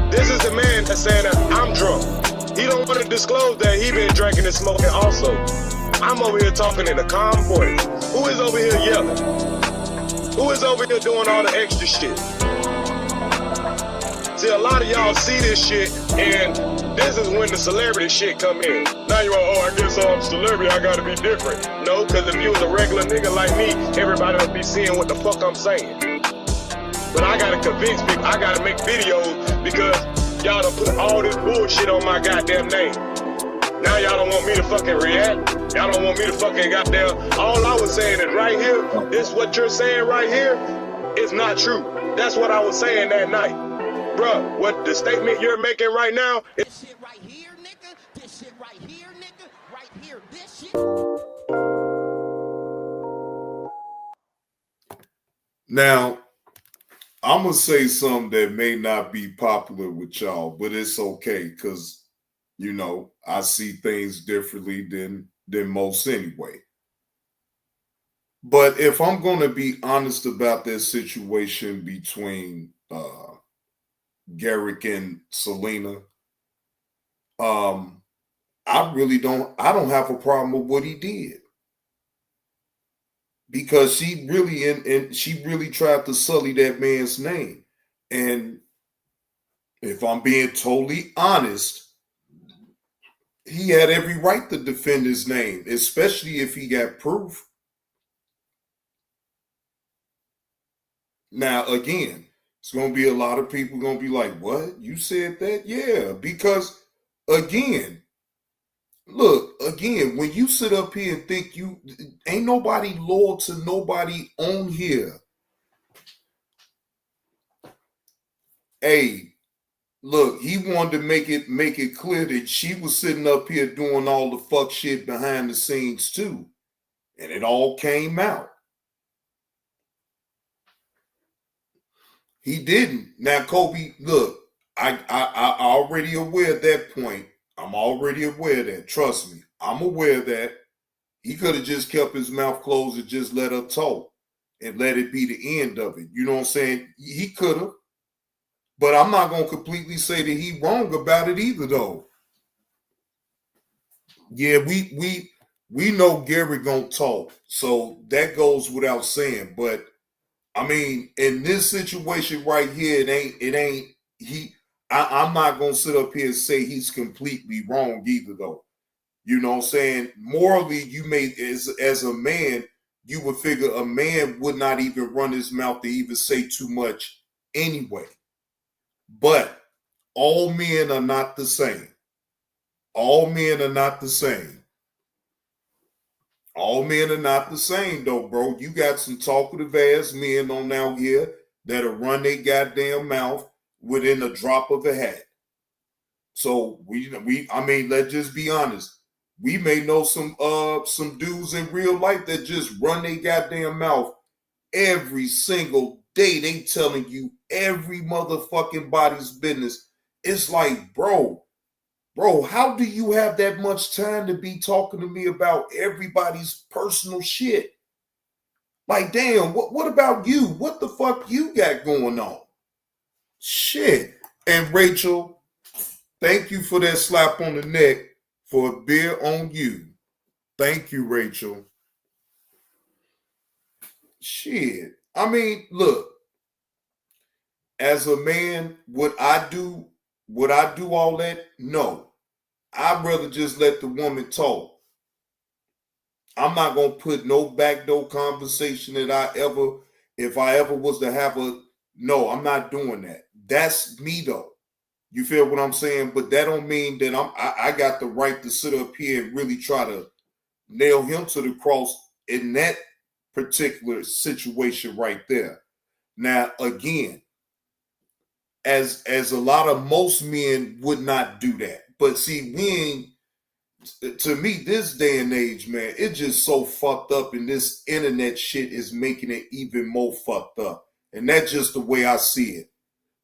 This is the man that's saying that I'm drunk. He don't want to disclose that he been drinking and smoking also. I'm over here talking in a calm voice. Who is over here yelling? Who is over here doing all the extra shit? See, a lot of y'all see this shit, and this is when the celebrity shit come in. Now you're like, oh, I guess I'm a celebrity, I gotta be different. No, because if you was a regular nigga like me, everybody would be seeing what the fuck I'm saying. But I gotta convince people, I gotta make videos because y'all done put all this bullshit on my goddamn name. Now y'all don't want me to fucking react. Y'all don't want me to fucking goddamn. All I was saying is right here, this what you're saying right here is not true. That's what I was saying that night. Bruh, what the statement you're making right now is this shit right here, nigga. This shit right here, nigga. Right here, this shit. Now, I'm going to say something that may not be popular with y'all, but it's okay because, you know, I see things differently than most anyway. But if I'm going to be honest about that situation between Garrick and Selena, I don't have a problem with what he did. Because she really tried to sully that man's name. And if I'm being totally honest, he had every right to defend his name, especially if he got proof. Now, again, it's going to be a lot of people going to be like, what? You said that? Yeah, because, again, look, again, when you sit up here and think you ain't nobody loyal to nobody on here. Hey, look, he wanted to make it clear that she was sitting up here doing all the fuck shit behind the scenes too. And it all came out. He didn't. Now, Kobe, look, I already aware at that point. I'm already aware of that. Trust me. I'm aware that he could have just kept his mouth closed and just let her talk and let it be the end of it. You know what I'm saying? He could have. But I'm not going to completely say that he wrong about it either, though. Yeah, we know Gary gonna talk. So that goes without saying. But, I mean, in this situation right here, I'm not going to sit up here and say he's completely wrong either, though. You know what I'm saying? Morally, you may, as a man, you would figure a man would not even run his mouth to even say too much anyway. But all men are not the same. All men are not the same. All men are not the same, though, bro. You got some talkative ass men on out here that'll run their goddamn mouth within a drop of a hat. So I mean, let's just be honest. We may know some dudes in real life that just run their goddamn mouth every single day. They telling you every motherfucking body's business. It's like, bro, Bro, how do you have that much time to be talking to me about everybody's personal shit? Like, damn, what about you? What the fuck you got going on? Shit. And Rachel, thank you for that slap on the neck for a beer on you. Thank you, Rachel. Shit. I mean, look, as a man, would I do all that? No. I'd rather just let the woman talk. I'm not going to put no backdoor conversation that if I ever was to have no, I'm not doing that. That's me though. You feel what I'm saying? But that don't mean that I got the right to sit up here and really try to nail him to the cross in that particular situation right there. Now, again, as a lot of most men would not do that. But see, to me, this day and age, man, it's just so fucked up, and this internet shit is making it even more fucked up. And that's just the way I see it.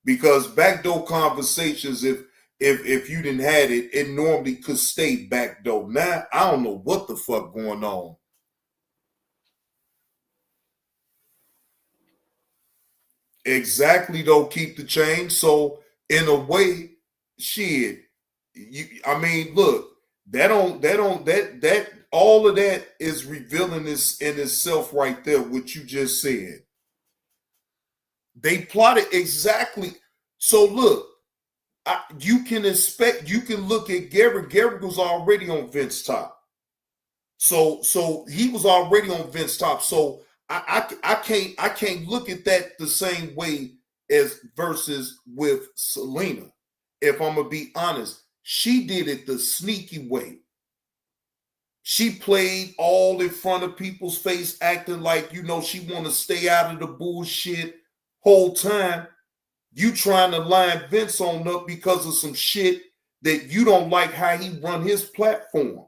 Because backdoor conversations, if you didn't had it, it normally could stay backdoor. Now, I don't know what the fuck going on. Exactly, though, keep the change. So, in a way, shit, I mean, look, that all of that is revealing this in itself right there, what you just said. They plotted exactly. So look, you can look at Garrett. Garrett was already on Vince top. So he was already on Vince top. So I can't look at that the same way as versus with Selena. If I'm gonna be honest. She did it the sneaky way. She played all in front of people's face, acting like, she want to stay out of the bullshit whole time. You trying to line Vince on up because of some shit that you don't like how he run his platform.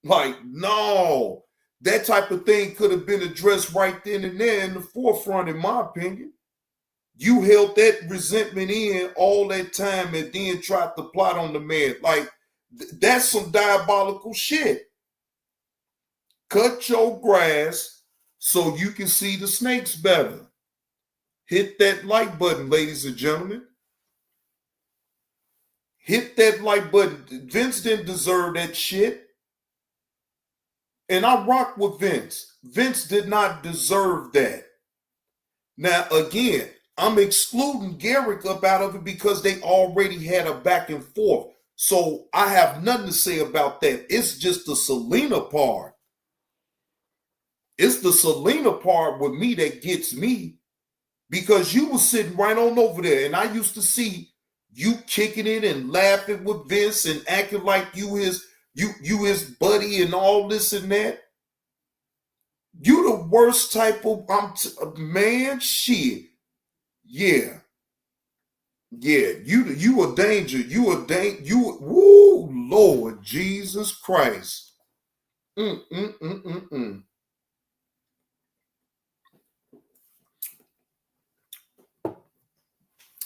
Like, no, that type of thing could have been addressed right then and there in the forefront, in my opinion. You held that resentment in all that time and then tried to plot on the man. Like, that's some diabolical shit. Cut your grass so you can see the snakes better. Hit that like button, ladies and gentlemen. Hit that like button. Vince didn't deserve that shit. And I rock with Vince. Vince did not deserve that. Now, again, I'm excluding Garrick up out of it because they already had a back and forth. So I have nothing to say about that. It's just the Selena part. It's the Selena part with me that gets me, because you were sitting right on over there and I used to see you kicking it and laughing with Vince and acting like you his buddy and all this and that. You the worst type of man, shit. Yeah. You a danger. Woo, Lord Jesus Christ. And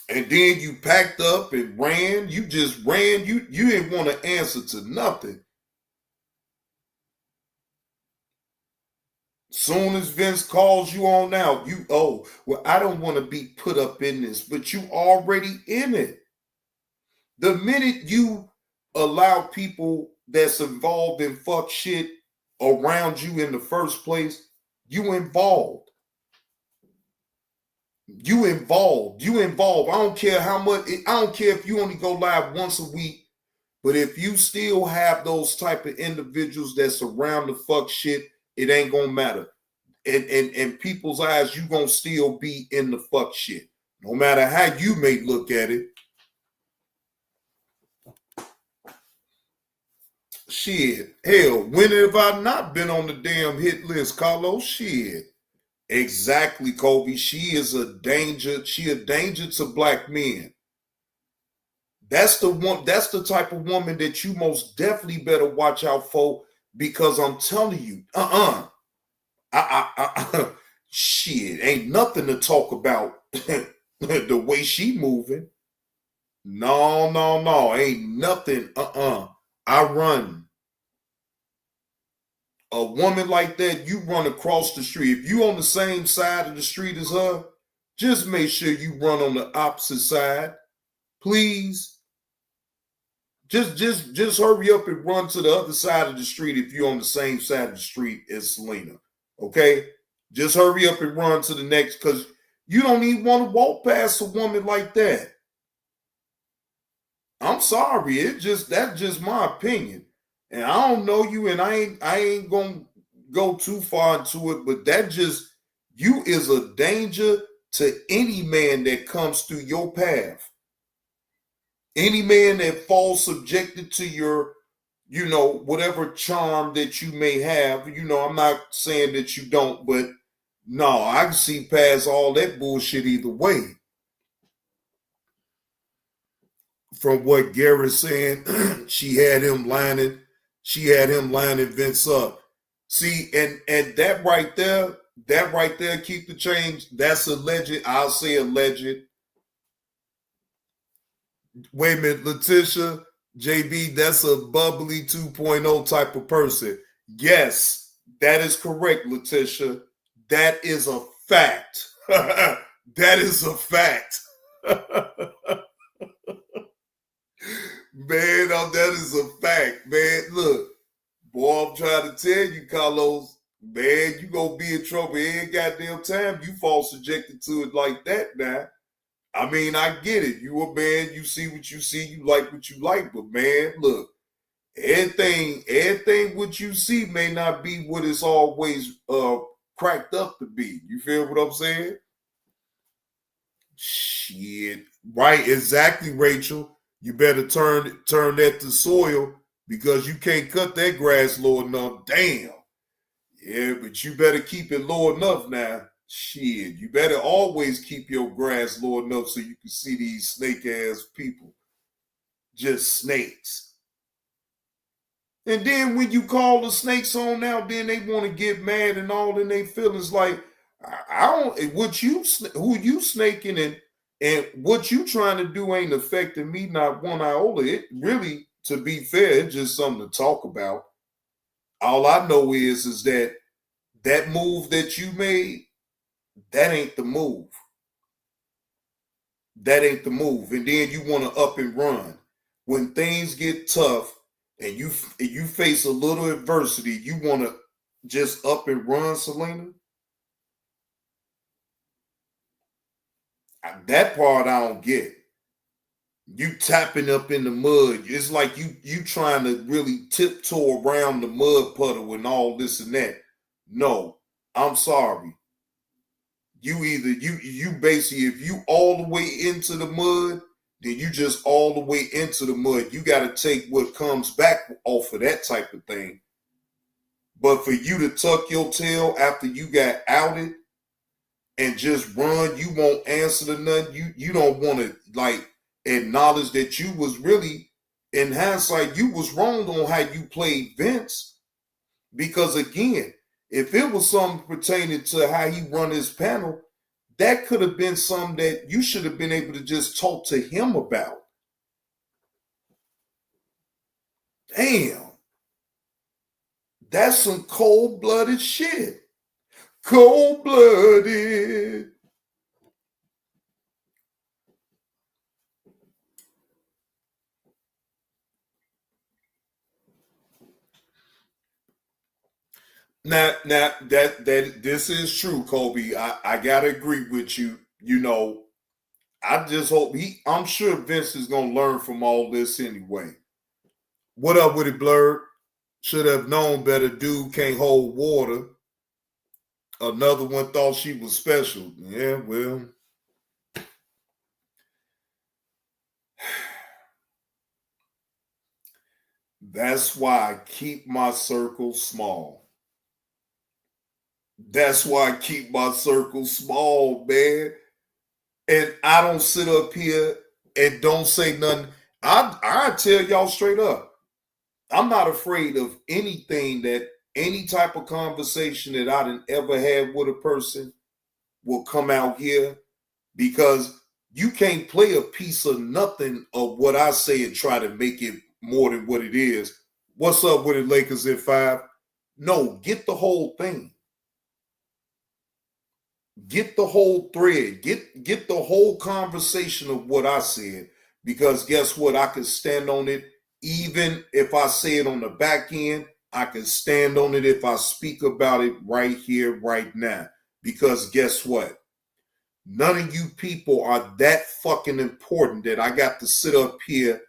then you packed up and ran. You just ran. You didn't want to answer to nothing. Soon as Vince calls you on out, I don't want to be put up in this, but you already in it. The minute you allow people that's involved in fuck shit around you in the first place, you involved. You involved. I don't care how much. I don't care if you only go live once a week, but if you still have those type of individuals that's around the fuck shit, it ain't gonna matter. In people's eyes, you gonna still be in the fuck shit. No matter how you may look at it. Shit. Hell, when have I not been on the damn hit list, Carlos? Shit. Exactly, Kobe. She is a danger. She a danger to black men. That's the type of woman that you most definitely better watch out for, because I'm telling you, shit, ain't nothing to talk about the way she moving. No. Ain't nothing. I run. A woman like that, you run across the street. If you on the same side of the street as her, just make sure you run on the opposite side. Please. Just hurry up and run to the other side of the street if you're on the same side of the street as Selena. Okay? Just hurry up and run to the next, because you don't even want to walk past a woman like that. I'm sorry. That's just my opinion. And I don't know you, and I ain't gonna go too far into it, but that just, you is a danger to any man that comes through your path. Any man that falls subjected to your, whatever charm that you may have. I'm not saying that you don't, but no, I can see past all that bullshit either way. From what Gary's saying, she had him lining Vince up. See, and that right there, keep the change. That's alleged. I'll say alleged. Wait a minute, Letitia, JB, that's a bubbly 2.0 type of person. Yes, that is correct, Letitia. That is a fact. That is a fact. Man, that is a fact, man. Look, boy, I'm trying to tell you, Carlos, man, you gonna be in trouble every goddamn time you fall subjected to it like that now. I mean, I get it. You a man, you see what you see, you like what you like, but man, look, everything what you see may not be what it's always cracked up to be. You feel what I'm saying? Shit. Right, exactly, Rachel. You better turn that to soil, because you can't cut that grass low enough. Damn. Yeah, but you better keep it low enough now. Shit, you better always keep your grass low enough so you can see these snake-ass people. Just snakes. And then when you call the snakes on now, then they want to get mad and all in their feelings like, I don't, who you snaking and what you trying to do ain't affecting me not one iota. It really, to be fair, it's just something to talk about. All I know is that move that you made, that ain't the move. That ain't the move. And then you want to up and run. When things get tough and you face a little adversity, you want to just up and run, Selena? That part I don't get. You tapping up in the mud. It's like you trying to really tiptoe around the mud puddle and all this and that. No, I'm sorry. You basically, if you all the way into the mud, then you just all the way into the mud. You got to take what comes back off of that type of thing. But for you to tuck your tail after you got outed and just run, you won't answer to nothing. You don't want to like acknowledge that you was really, in hindsight, you was wrong on how you played Vince. Because again, if it was something pertaining to how he run his panel, that could have been something that you should have been able to just talk to him about. Damn. That's some cold-blooded shit. Cold-blooded. Now that this is true, Kobe. I gotta agree with you. I just hope I'm sure Vince is gonna learn from all this anyway. What up with it, Blurred? Should have known better. Dude can't hold water. Another one thought she was special. Yeah, well. That's why I keep my circle small. That's why I keep my circle small, man. And I don't sit up here and don't say nothing. I tell y'all straight up, I'm not afraid of anything that any type of conversation that I done ever had with a person will come out here, because You can't play a piece of nothing of what I say and try to make it more than what it is. What's up with it, Lakers in 5? No, get the whole thing. Get the whole thread. Get the whole conversation of what I said. Because guess what? I can stand on it. Even if I say it on the back end, I can stand on it if I speak about it right here, right now. Because guess what? None of you people are that fucking important that I got to sit up here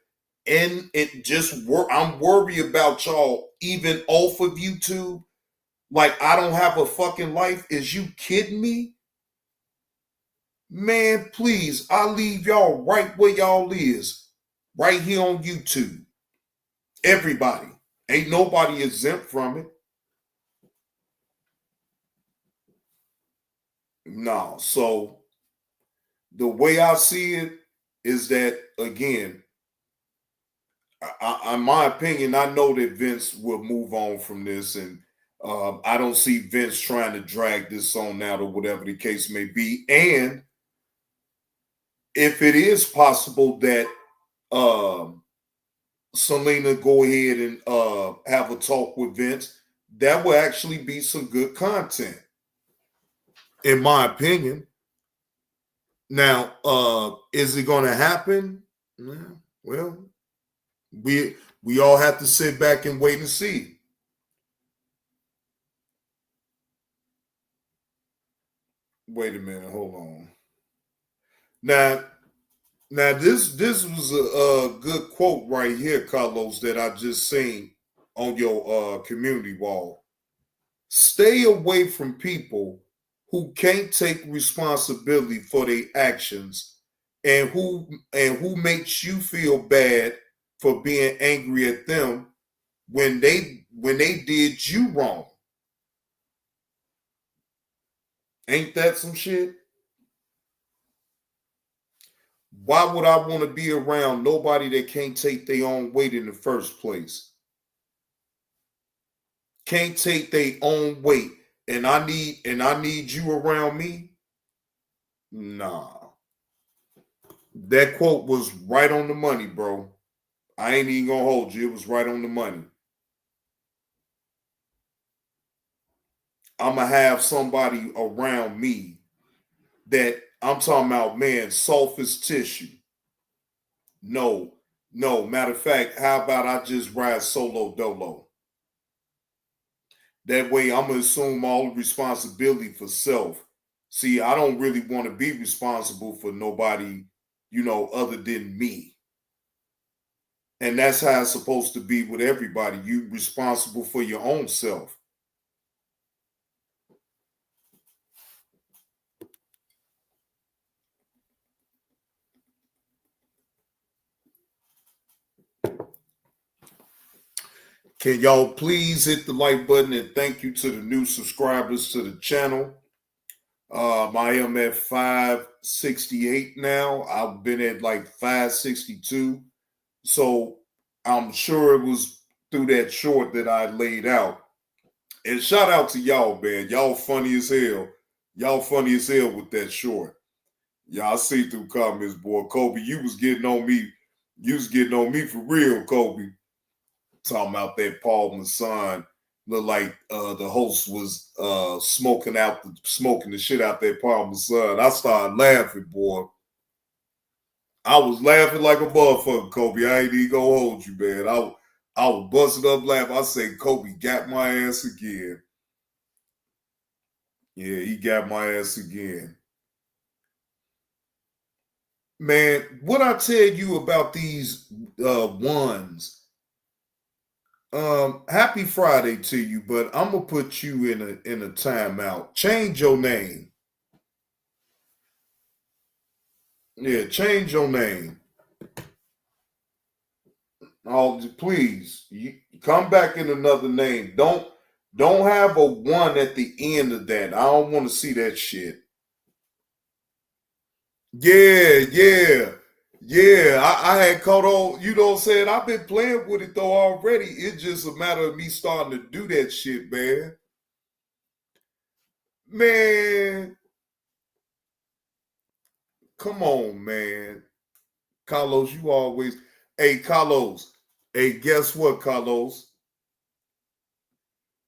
and it just work. I'm worried about y'all even off of YouTube. Like I don't have a fucking life. Is you kidding me? Man, please, I'll leave y'all right where y'all is. Right here on YouTube. Everybody. Ain't nobody exempt from it. No. So the way I see it is that, again, in my opinion, I know that Vince will move on from this, and I don't see Vince trying to drag this on out or whatever the case may be. And if it is possible that Selena go ahead and have a talk with Vince, that will actually be some good content, in my opinion. Now, is it going to happen? Well, we all have to sit back and wait and see. Wait a minute, hold on. Now this was a good quote right here, Carlos, that I just seen on your community wall. Stay away from people who can't take responsibility for their actions and who makes you feel bad for being angry at them when they did you wrong. Ain't that some shit? Why would I want to be around nobody that can't take their own weight in the first place? Can't take their own weight, and I need you around me? Nah. That quote was right on the money, bro. I ain't even gonna hold you. It was right on the money. I'm gonna have somebody around me that I'm talking about, man, soft as tissue. No. Matter of fact, how about I just ride solo dolo? That way I'm going to assume all the responsibility for self. See, I don't really want to be responsible for nobody, other than me. And that's how it's supposed to be with everybody. You responsible for your own self. Can y'all please hit the like button, and thank you to the new subscribers to the channel. I am at 568 now. I've been at like 562. So I'm sure it was through that short that I laid out. And shout out to y'all, man. Y'all funny as hell. Y'all funny as hell with that short. Y'all see through comments, boy. Kobe, you was getting on me. You was getting on me for real, Kobe. Talking about that Paul Masson. Looked like the host was smoking the shit out that Paul Masson. I started laughing, boy. I was laughing like a motherfucker, Kobe. I ain't even gonna hold you, man. I was busting up laughing. I say, Kobe got my ass again. Yeah, he got my ass again. Man, what I tell you about these ones? Happy Friday to you, but I'm gonna put you in a timeout. Change your name. Yeah, change your name. Oh, please, you come back in another name. Don't have a 1 at the end of that. I don't want to see that shit. Yeah. I had caught on, you know what I'm saying? I've been playing with it though already. It's just a matter of me starting to do that shit, man. Man. Come on, man. Carlos, you always. Hey, Carlos. Hey, guess what, Carlos?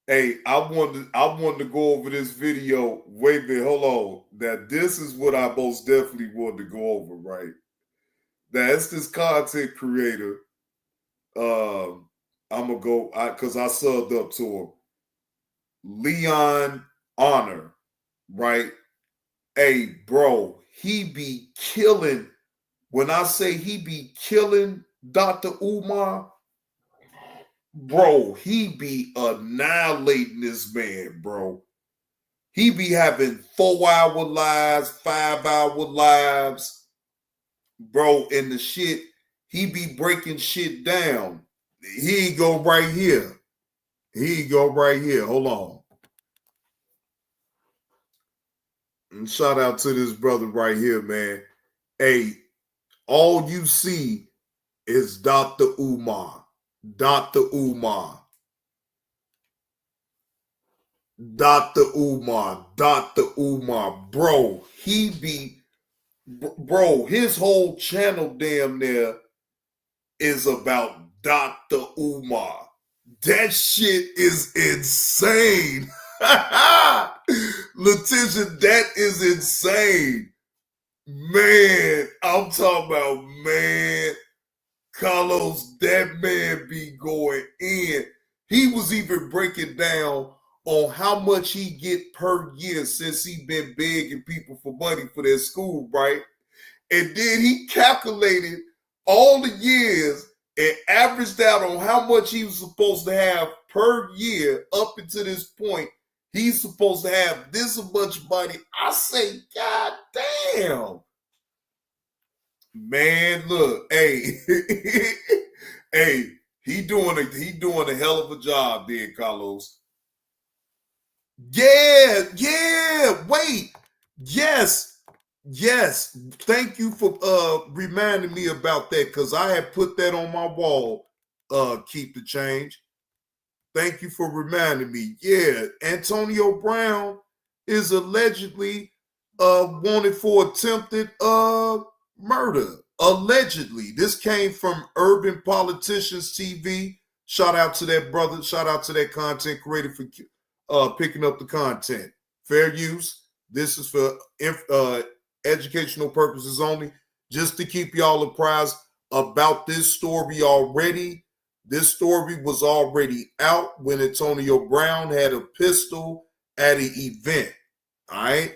Hey, I wanted to go over this video. Wait a minute, hold on. Now, this is what I most definitely wanted to go over, right? That's this content creator. I'm gonna go because I subbed up to him. Leon Honor, right? Hey, bro, he be killing. When I say he be killing Dr. Umar, bro, he be annihilating this man, bro. He be having 4-hour lives, 5-hour lives, bro, and the shit, he be breaking shit down. He go right here. He go right here. Hold on. And shout out to this brother right here, man. Hey, all you see is Dr. Umar. Dr. Umar. Dr. Umar. Dr. Umar. Bro, he be... Bro, his whole channel damn near is about Dr. Umar. That shit is insane. Letitia, that is insane. Man, I'm talking about, man, Carlos, that man be going in. He was even breaking down on how much he get per year since he been begging people for money for their school, right? And then he calculated all the years and averaged out on how much he was supposed to have per year up until this point. He's supposed to have this much money. I say, God damn. Man, look, hey, hey, he doing a hell of a job there, Carlos. Yeah, wait. Yes. Thank you for reminding me about that, because I had put that on my wall, Keep the Change. Thank you for reminding me. Yeah, Antonio Brown is allegedly wanted for attempted murder. Allegedly. This came from Urban Politicians TV. Shout out to that brother. Shout out to that content creator for picking up the content. Fair use. This is for educational purposes only. Just to keep y'all apprised about this story already. This story was already out when Antonio Brown had a pistol at an event. All right?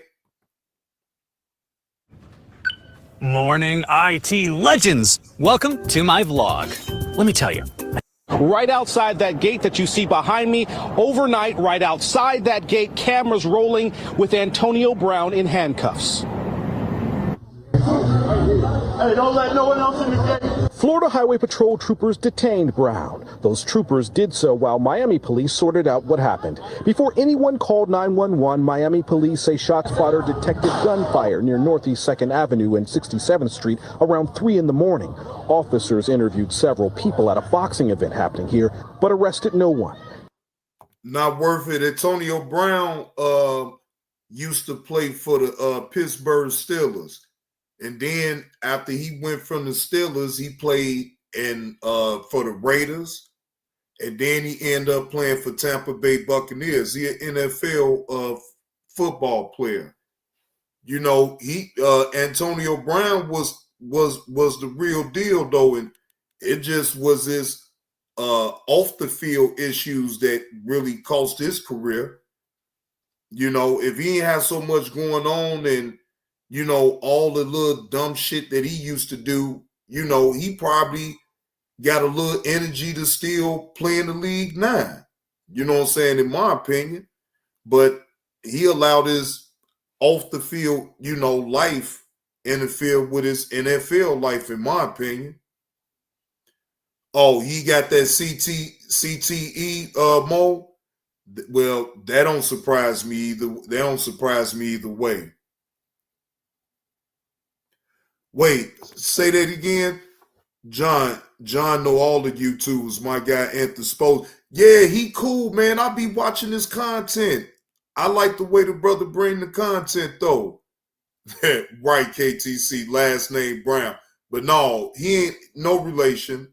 Morning, IT legends. Welcome to my vlog. Let me tell you. Right outside that gate that you see behind me, overnight, right outside that gate, cameras rolling with Antonio Brown in handcuffs. Hey, don't let no one else in the gate. Florida Highway Patrol troopers detained Brown. Those troopers did so while Miami police sorted out what happened. Before anyone called 911, Miami police say ShotSpotter detected gunfire near Northeast 2nd Avenue and 67th Street around 3 in the morning. Officers interviewed several people at a boxing event happening here, but arrested no one. Not worth it. Antonio Brown used to play for the Pittsburgh Steelers. And then after he went from the Steelers, he played for the Raiders. And then he ended up playing for Tampa Bay Buccaneers. He's an NFL football player. You know, Antonio Brown was the real deal, though, and it just was his off the field issues that really cost his career. You know, if he ain't had so much going on and you know, all the little dumb shit that he used to do, you know, he probably got a little energy to still play in the league now. You know what I'm saying, in my opinion. But he allowed his off the field, you know, life interfere with his NFL life, in my opinion. Oh, he got that CTE Mo? Well, that don't surprise me either. That don't surprise me either way. Wait, say that again. John know all the YouTubers. My guy Anthony Spose. Yeah, he cool, man. I be watching his content. I like the way the brother bring the content, though. Right, KTC, last name Brown. But no, he ain't no relation.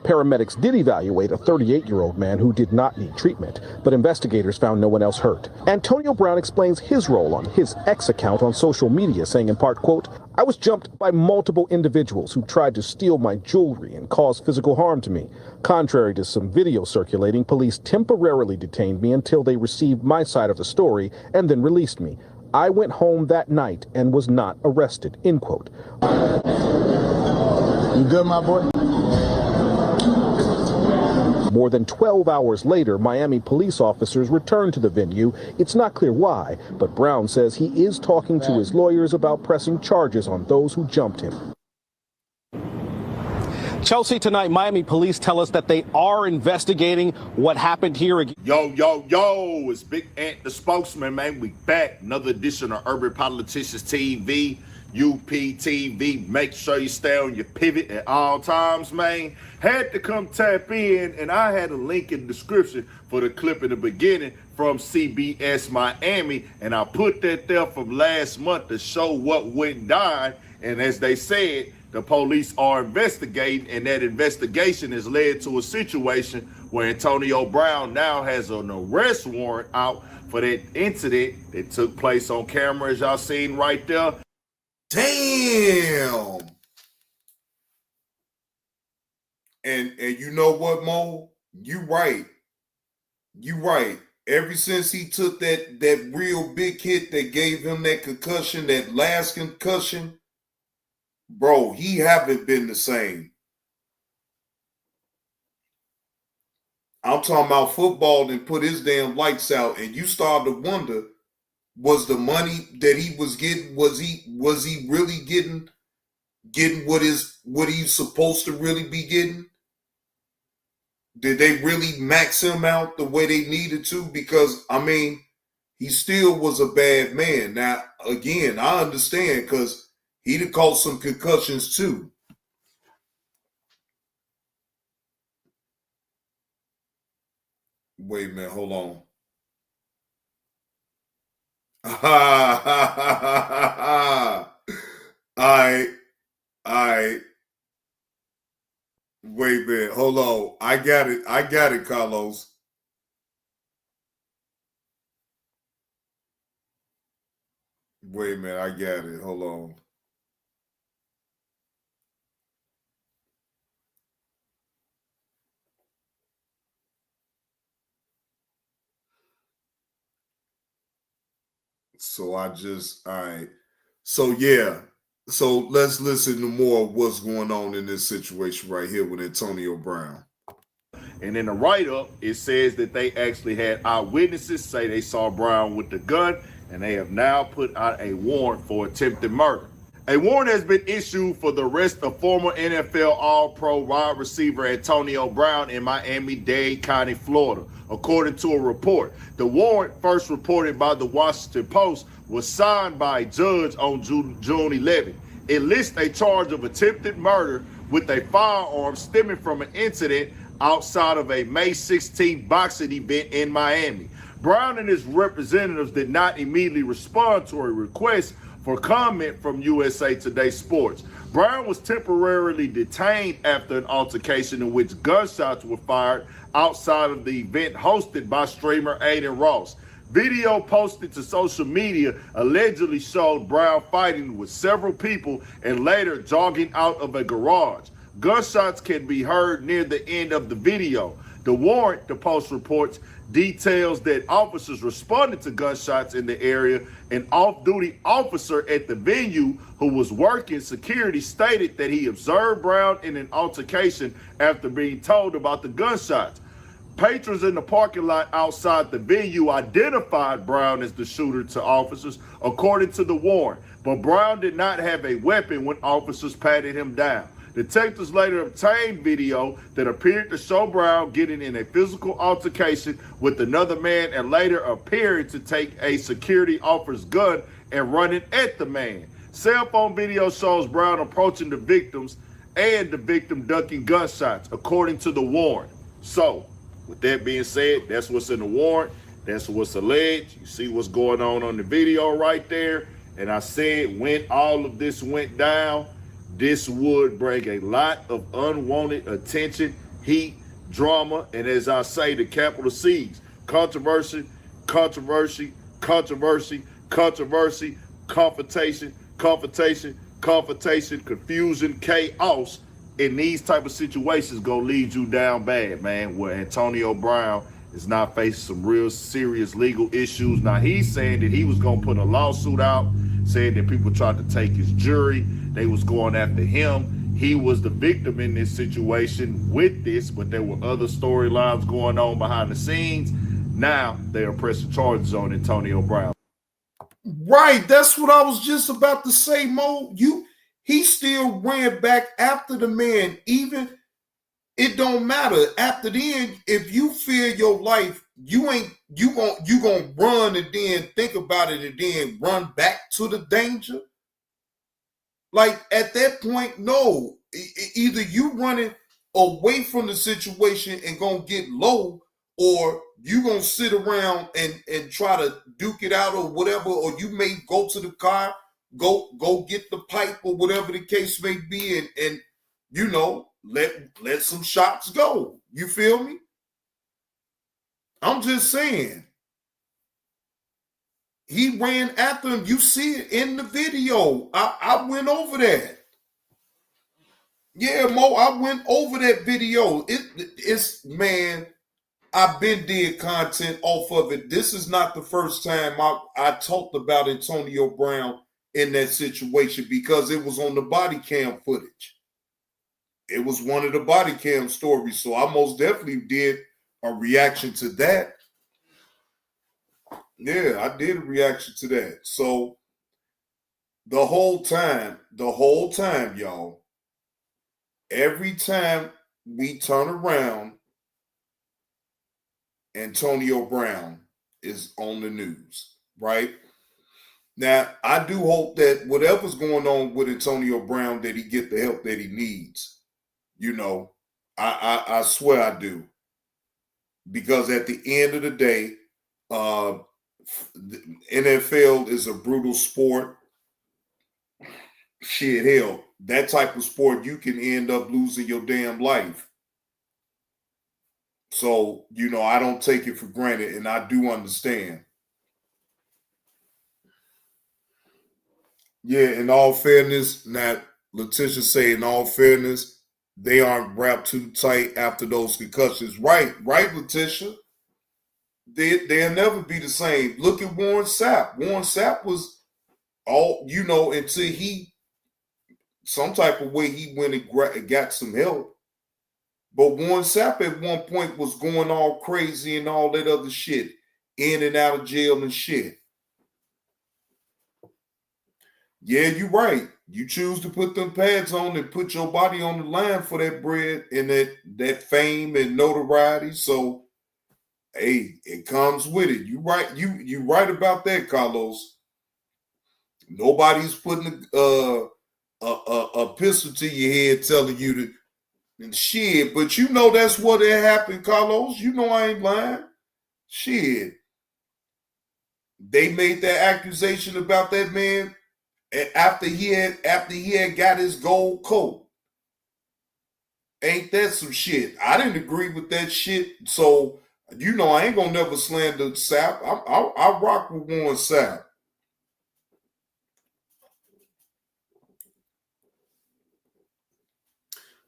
Paramedics did evaluate a 38-year-old man who did not need treatment, but investigators found no one else hurt. Antonio Brown explains his role on his X account on social media, saying in part, quote, "I was jumped by multiple individuals who tried to steal my jewelry and cause physical harm to me. Contrary to some video circulating, police temporarily detained me until they received my side of the story and then released me. I went home that night and was not arrested," end quote. You good, my boy? More than 12 hours later, Miami police officers returned to the venue. It's not clear why, but Brown says he is talking to his lawyers about pressing charges on those who jumped him. Chelsea, tonight, Miami police tell us that they are investigating what happened here again. Yo, it's Big Ant, the spokesman, man. We back. Another edition of Urban Politicians TV, UPTV. Make sure you stay on your pivot at all times, man. Had to come tap in, and I had a link in the description for the clip in the beginning from CBS Miami, and I put that there from last month to show what went down. And as they said, the police are investigating, and that investigation has led to a situation where Antonio Brown now has an arrest warrant out for that incident that took place on camera, as y'all seen right there. Damn. And you know what, Mo? You right. Ever since he took that real big hit that gave him that concussion, that last concussion, bro, he haven't been the same. I'm talking about football and put his damn lights out, and you start to wonder, was the money that he was getting, was he really getting what he's supposed to really be getting? Did they really max him out the way they needed to? Because, I mean, he still was a bad man. Now, again, I understand because he'd have caught some concussions too. Wait a minute, hold on. All right. Wait a minute, hold on. I got it, Carlos. Wait a minute, I got it. Hold on. So all right. So yeah. So let's listen to more of what's going on in this situation right here with Antonio Brown. And in the write-up, it says that they actually had eyewitnesses say they saw Brown with the gun, and they have now put out a warrant for attempted murder. A warrant has been issued for the arrest of former NFL All-Pro wide receiver Antonio Brown in Miami-Dade County, Florida, according to a report. The warrant, first reported by the Washington Post, was signed by a judge on June 11th. It lists a charge of attempted murder with a firearm stemming from an incident outside of a May 16 boxing event in Miami. Brown and his representatives did not immediately respond to a request for comment from USA Today Sports. Brown was temporarily detained after an altercation in which gunshots were fired outside of the event hosted by streamer Aiden Ross. Video posted to social media allegedly showed Brown fighting with several people and later jogging out of a garage. Gunshots can be heard near the end of the video. The warrant, the Post reports, details that officers responded to gunshots in the area. An off-duty officer at the venue who was working security stated that he observed Brown in an altercation after being told about the gunshots. Patrons in the parking lot outside the venue identified Brown as the shooter to officers, according to the warrant. But Brown did not have a weapon when officers patted him down. Detectives later obtained video that appeared to show Brown getting in a physical altercation with another man and later appearing to take a security officer's gun and running at the man. Cell phone video shows Brown approaching the victims and the victim ducking gunshots, according to the warrant. So, with that being said, that's what's in the warrant. That's what's alleged. You see what's going on the video right there. And I said when all of this went down, this would bring a lot of unwanted attention, heat, drama, and as I say, the capital C's: controversy, controversy, controversy, controversy, confrontation, confrontation, confrontation, confusion, chaos. In these type of situations gonna lead you down bad, man, where Antonio Brown is now facing some real serious legal issues. Now, he's saying that he was gonna put a lawsuit out, saying that people tried to take his jury, they was going after him. He was the victim in this situation with this, but there were other storylines going on behind the scenes. Now they are pressing charges on Antonio Brown. Right, that's what I was just about to say, Mo. He still ran back after the man. Even it don't matter. After then, if you fear your life, you gonna run and then think about it and then run back to the danger. Like at that point, no. Either you running away from the situation and gonna get low, or you gonna sit around and try to duke it out or whatever, or you may go to the car, go get the pipe or whatever the case may be, and you know, let some shots go. You feel me? I'm just saying. He ran after him. You see it in the video. I went over that. Yeah, Mo, I went over that video. It's man, I've been did content off of it. This is not the first time I talked about Antonio Brown in that situation because it was on the body cam footage. It was one of the body cam stories. So I most definitely did a reaction to that. Yeah, I did a reaction to that. So the whole time, y'all, every time we turn around, Antonio Brown is on the news, right? Now, I do hope that whatever's going on with Antonio Brown, that he get the help that he needs. You know, I swear I do. Because at the end of the day, the NFL is a brutal sport. Shit, hell, that type of sport, you can end up losing your damn life. So, you know, I don't take it for granted, and I do understand. Yeah, in all fairness, now Letitia say, in all fairness, they aren't wrapped too tight after those concussions. Right, Letitia. They'll never be the same. Look at Warren Sapp. Warren Sapp was all, you know, until he, some type of way he went and got some help. But Warren Sapp at one point was going all crazy and all that other shit, in and out of jail and shit. Yeah, you're right. You choose to put them pads on and put your body on the line for that bread and that fame and notoriety. So, hey, it comes with it. You right. You right about that, Carlos. Nobody's putting a pistol to your head telling you to and shit. But you know that's what it happened, Carlos. You know I ain't lying. Shit. They made that accusation about that man after he had got his gold coat. Ain't that some shit? I didn't agree with that shit. So, you know, I ain't gonna never slander Sapp. I rock with Warren Sapp.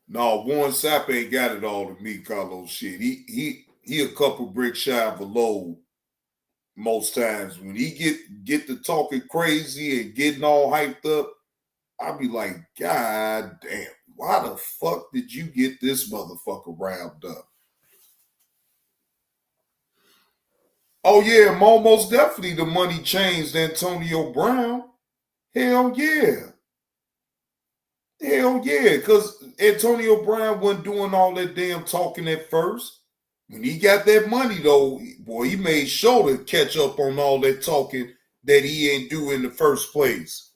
No, Warren Sapp ain't got it all to me, Carlos. Shit, he a couple bricks shy of a load most times. When he get to talking crazy and getting all hyped up, I be like, God damn, why the fuck did you get this motherfucker riled up? Oh yeah, most definitely the money changed Antonio Brown. Hell yeah. Hell yeah, because Antonio Brown wasn't doing all that damn talking at first. When he got that money, though, boy, he made sure to catch up on all that talking that he ain't do in the first place.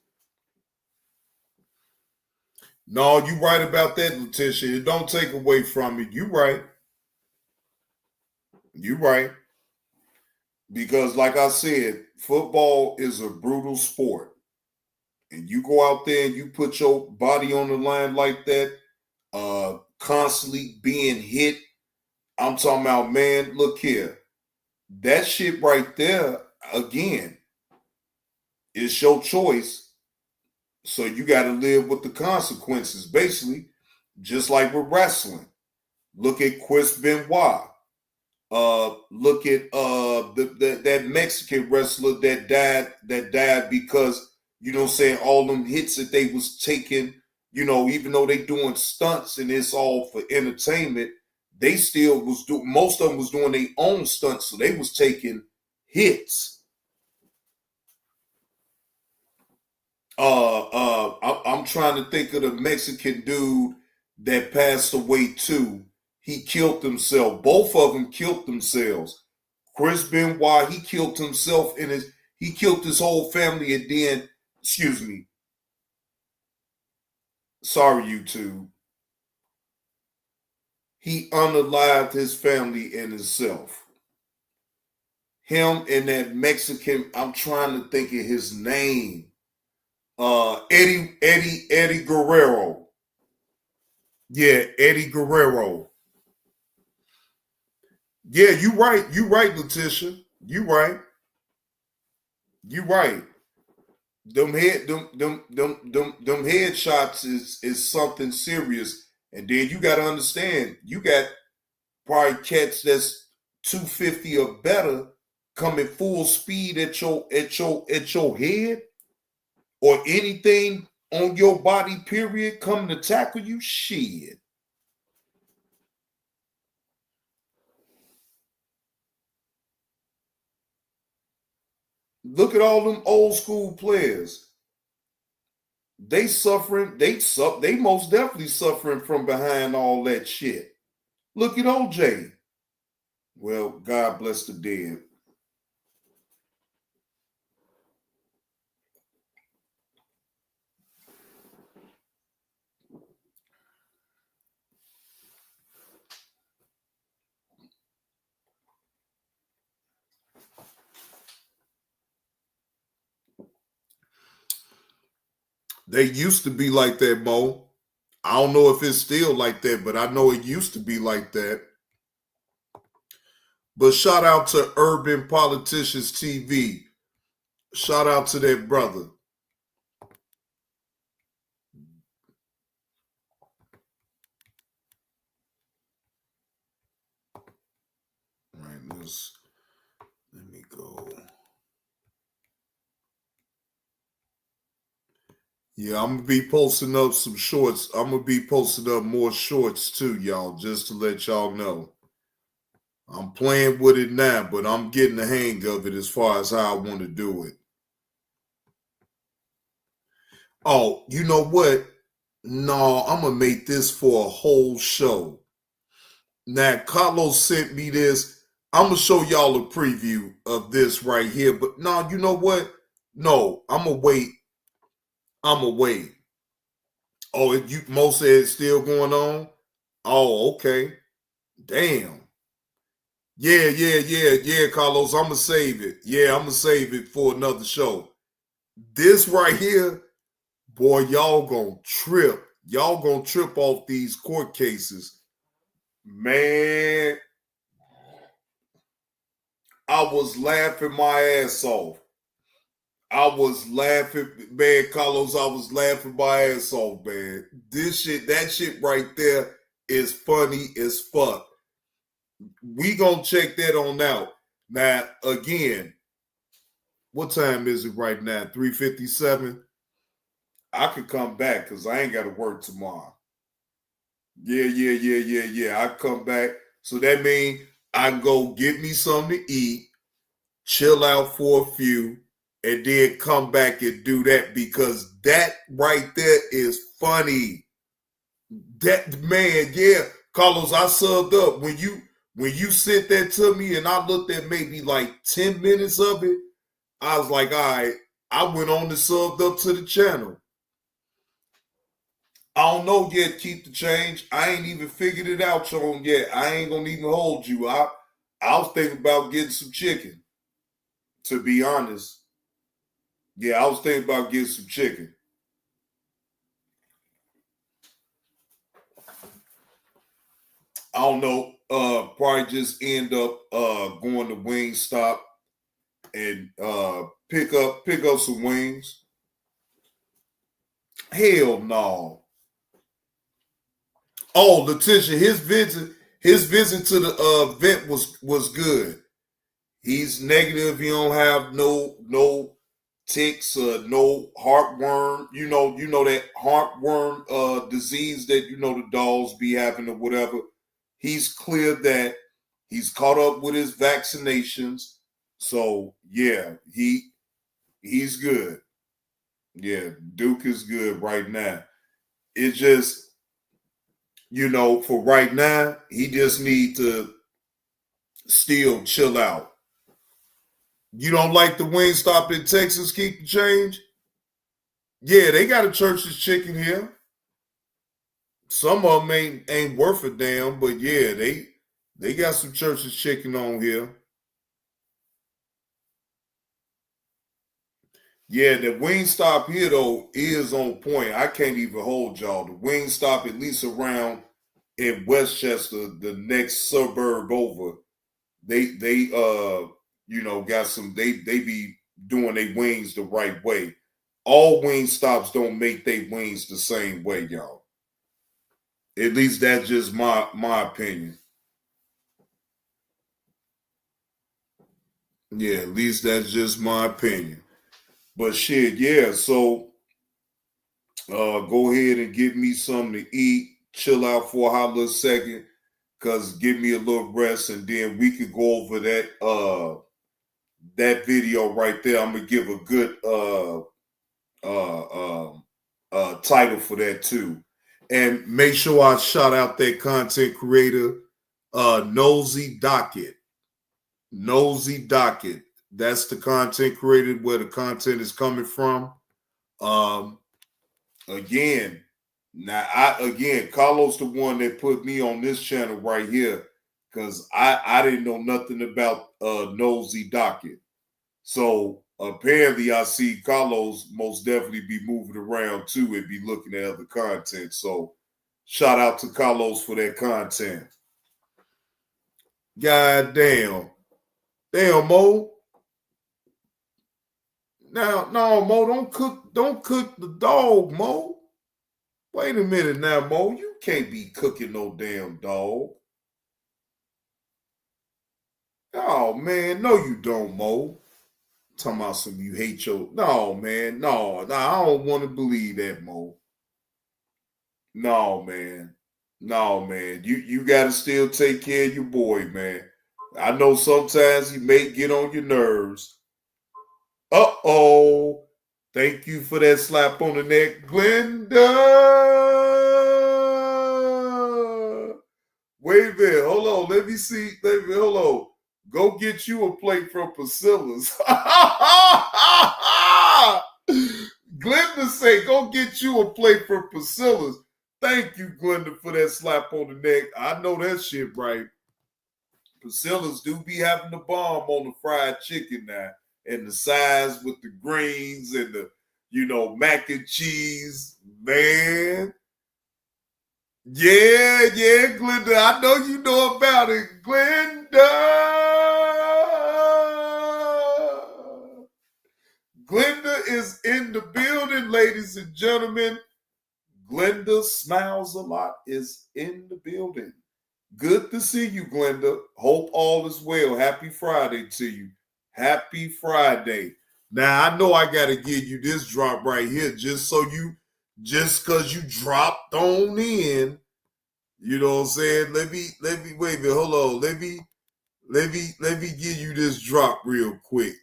No, you right about that, Letitia. It don't take away from it. You right. You right. Because like I said, football is a brutal sport. And you go out there and you put your body on the line like that, constantly being hit. I'm talking about, man, look here. That shit right there, again, is your choice. So you got to live with the consequences, basically, just like with wrestling. Look at Chris Benoit. Look at that Mexican wrestler that died because, you know what I'm saying, all them hits that they was taking, you know, even though they doing stunts and it's all for entertainment, they still was doing, most of them was doing their own stunts, so they was taking hits. I'm trying to think of the Mexican dude that passed away too. He killed himself. Both of them killed themselves. Chris Benoit, he killed himself he killed his whole family, and then, excuse me. Sorry, YouTube. He unalived his family and himself. Him and that Mexican, I'm trying to think of his name. Eddie Guerrero. Yeah, Eddie Guerrero. Yeah, you right. You right, Letitia. You right. You right. Them headshots is something serious. And then you got to understand, you got probably cats that's 250 or better coming full speed at your head or anything on your body, period, coming to tackle you. Shit. Look at all them old school players. They suffering, they most definitely suffering from behind all that shit. Look at OJ. Well, God bless the dead. They used to be like that, Mo. I don't know if it's still like that, but I know it used to be like that. But shout out to Urban Politicians TV. Shout out to that brother. All right, let me go. Yeah, I'm going to be posting up some shorts. I'm going to be posting up more shorts too, y'all, just to let y'all know. I'm playing with it now, but I'm getting the hang of it as far as how I want to do it. Oh, you know what? No, I'm going to make this for a whole show. Now, Carlos sent me this. I'm going to show y'all a preview of this right here. But no, you know what? No, I'm going to wait. Oh, Mo said it's still going on? Oh, okay. Damn. Yeah, Carlos. I'm going to save it. Yeah, I'm going to save it for another show. This right here, boy, y'all going to trip. Y'all going to trip off these court cases. Man, I was laughing my ass off. I was laughing, man, Carlos, I was laughing my ass off, man. That shit right there is funny as fuck. We gonna check that on out. Now, again, what time is it right now? 3:57? I could come back because I ain't got to work tomorrow. Yeah. I come back. So that means I can go get me something to eat, chill out for a few, and then come back and do that, because that right there is funny. That, man, yeah. Carlos, I subbed up. When you sent that to me and I looked at maybe like 10 minutes of it, I was like, all right, I went on and subbed up to the channel. I don't know yet, Keep the Change. I ain't even figured it out, Sean, yet. I ain't gonna even hold you. I was thinking about getting some chicken. to be honest, yeah, I was thinking about getting some chicken. I don't know. Probably just end up going to Wingstop and pick up some wings. Hell no. Oh, Letitia, his visit to the vet was good. He's negative. He don't have no ticks, no heartworm. You know that heartworm disease that the dogs be having or whatever. He's clear that he's caught up with his vaccinations. So yeah, he's good. Yeah, Duke is good right now. It just, for right now, he just need to still chill out. You don't like the Wingstop in Texas, Keep the Change? Yeah, they got a Church's Chicken here. Some of them ain't worth a damn, but yeah, they got some Church's Chicken on here. Yeah, the Wingstop here, though, is on point. I can't even hold y'all. The Wingstop, at least around in Westchester, the next suburb over, they got some, they be doing their wings the right way. All Wingstops don't make their wings the same way, y'all. At least that's just my opinion. Yeah, at least that's just my opinion. But shit, yeah, so go ahead and get me something to eat, chill out for a hot little second, because give me a little rest, and then we could go over that video right there. I'm going to give a good title for that too. And make sure I shout out that content creator, Nosy Docket. Nosy Docket. That's the content created where the content is coming from. Again, Carlos the one that put me on this channel right here, because I didn't know nothing about Nosy Docket. So apparently I see Carlos most definitely be moving around too and be looking at other content. So shout out to Carlos for that content. God damn. Damn, Mo. Now, no, Mo, don't cook the dog, Mo. Wait a minute now, Mo. You can't be cooking no damn dog. Oh, man. No, you don't, Mo. Talking about some you hate your... No, man. No, I don't want to believe that, Mo. No, man. No, man. You got to still take care of your boy, man. I know sometimes he may get on your nerves. Uh-oh. Thank you for that slap on the neck, Glenda. Wait a minute. Hold on. Let me see. Hold on. Go get you a plate from Priscilla's. Glenda say, go get you a plate from Priscilla's. Thank you, Glenda, for that slap on the neck. I know that shit right. Priscilla's do be having the bomb on the fried chicken now. And the sides with the greens and the, mac and cheese. Man. Yeah, Glenda. I know you know about it. Glenda. Glenda is in the building, ladies and gentlemen. Glenda Smiles a Lot is in the building. Good to see you, Glenda. Hope all is well. Happy Friday to you. Happy Friday. Now, I know I got to give you this drop right here just because you dropped on in. You know what I'm saying? Let me wait a minute. Hold on. Let me give you this drop real quick,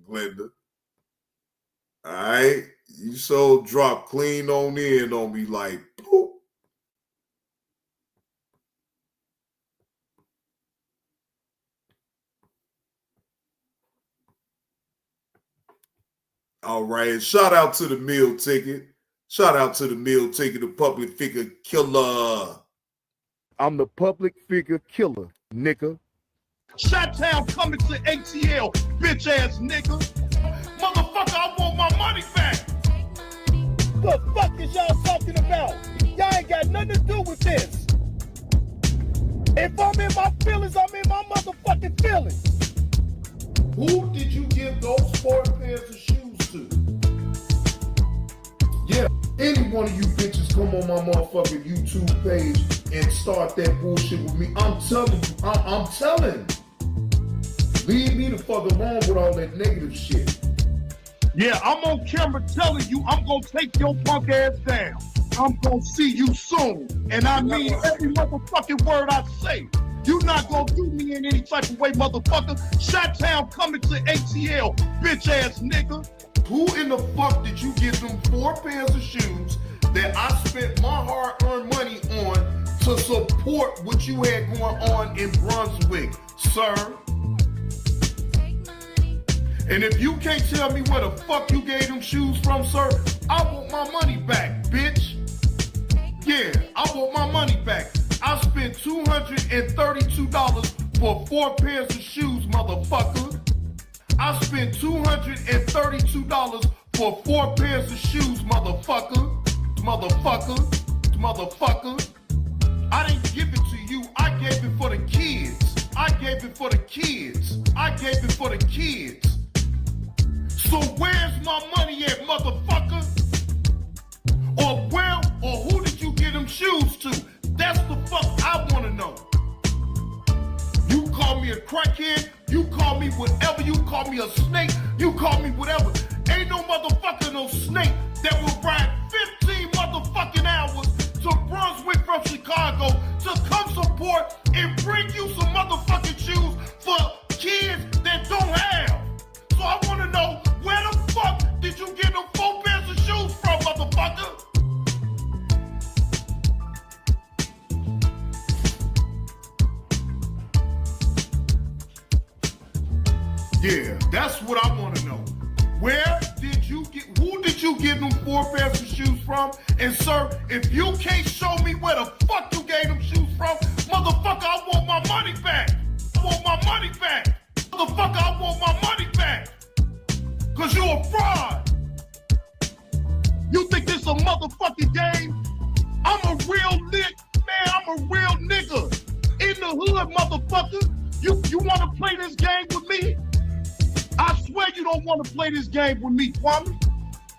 Glenda. All right. You so drop clean on in on me like, boop. All right. Shout out to the meal ticket. Shout out to the meal ticket, the public figure killer. I'm the public figure killer, nigga. Shot-Town coming to ATL, bitch ass nigga. Motherfucker, I want my money back. The fuck is y'all talking about? Y'all ain't got nothing to do with this. If I'm in my feelings, I'm in my motherfucking feelings. Who did you give those 4 pairs of shoes to? Yeah, any one of you bitches come on my motherfucking YouTube page and start that bullshit with me. I'm telling you, I'm telling. Leave me the fuck alone with all that negative shit. Yeah, I'm on camera telling you I'm gonna take your punk ass down. I'm gonna see you soon. And I mean every motherfucking word I say. You not gonna do me in any type of way, motherfucker. Shot-Town coming to ATL, bitch ass nigga. Who in the fuck did you give them 4 pairs of shoes that I spent my hard-earned money on to support what you had going on in Brunswick, sir? And if you can't tell me where the fuck you gave them shoes from, sir, I want my money back, bitch. Yeah, I want my money back. I spent $232 for 4 pairs of shoes, motherfucker. I spent $232 for 4 pairs of shoes, motherfucker. Motherfucker. I didn't give it to you. I gave it for the kids. I gave it for the kids. So where's my money at, motherfucker? Or who did you give them shoes to? That's the fuck I wanna know. You call me a crackhead, you call me whatever, you call me a snake, you call me whatever. Ain't no motherfucker, no snake that will ride 15 motherfucking hours to Brunswick from Chicago to come support and bring you some motherfucking shoes for kids that don't have. So I wanna know, where the fuck did you get them 4 pairs of shoes from, motherfucker? Yeah, that's what I want to know. Who did you get them 4 pairs of shoes from? And sir, if you can't show me where the fuck you gave them shoes from, motherfucker, I want my money back. Motherfucker, I want my money back. Cause you a fraud. You think this a motherfucking game? I'm a real nigga. In the hood, motherfucker. You wanna play this game with me? I swear you don't want to play this game with me, Kwame.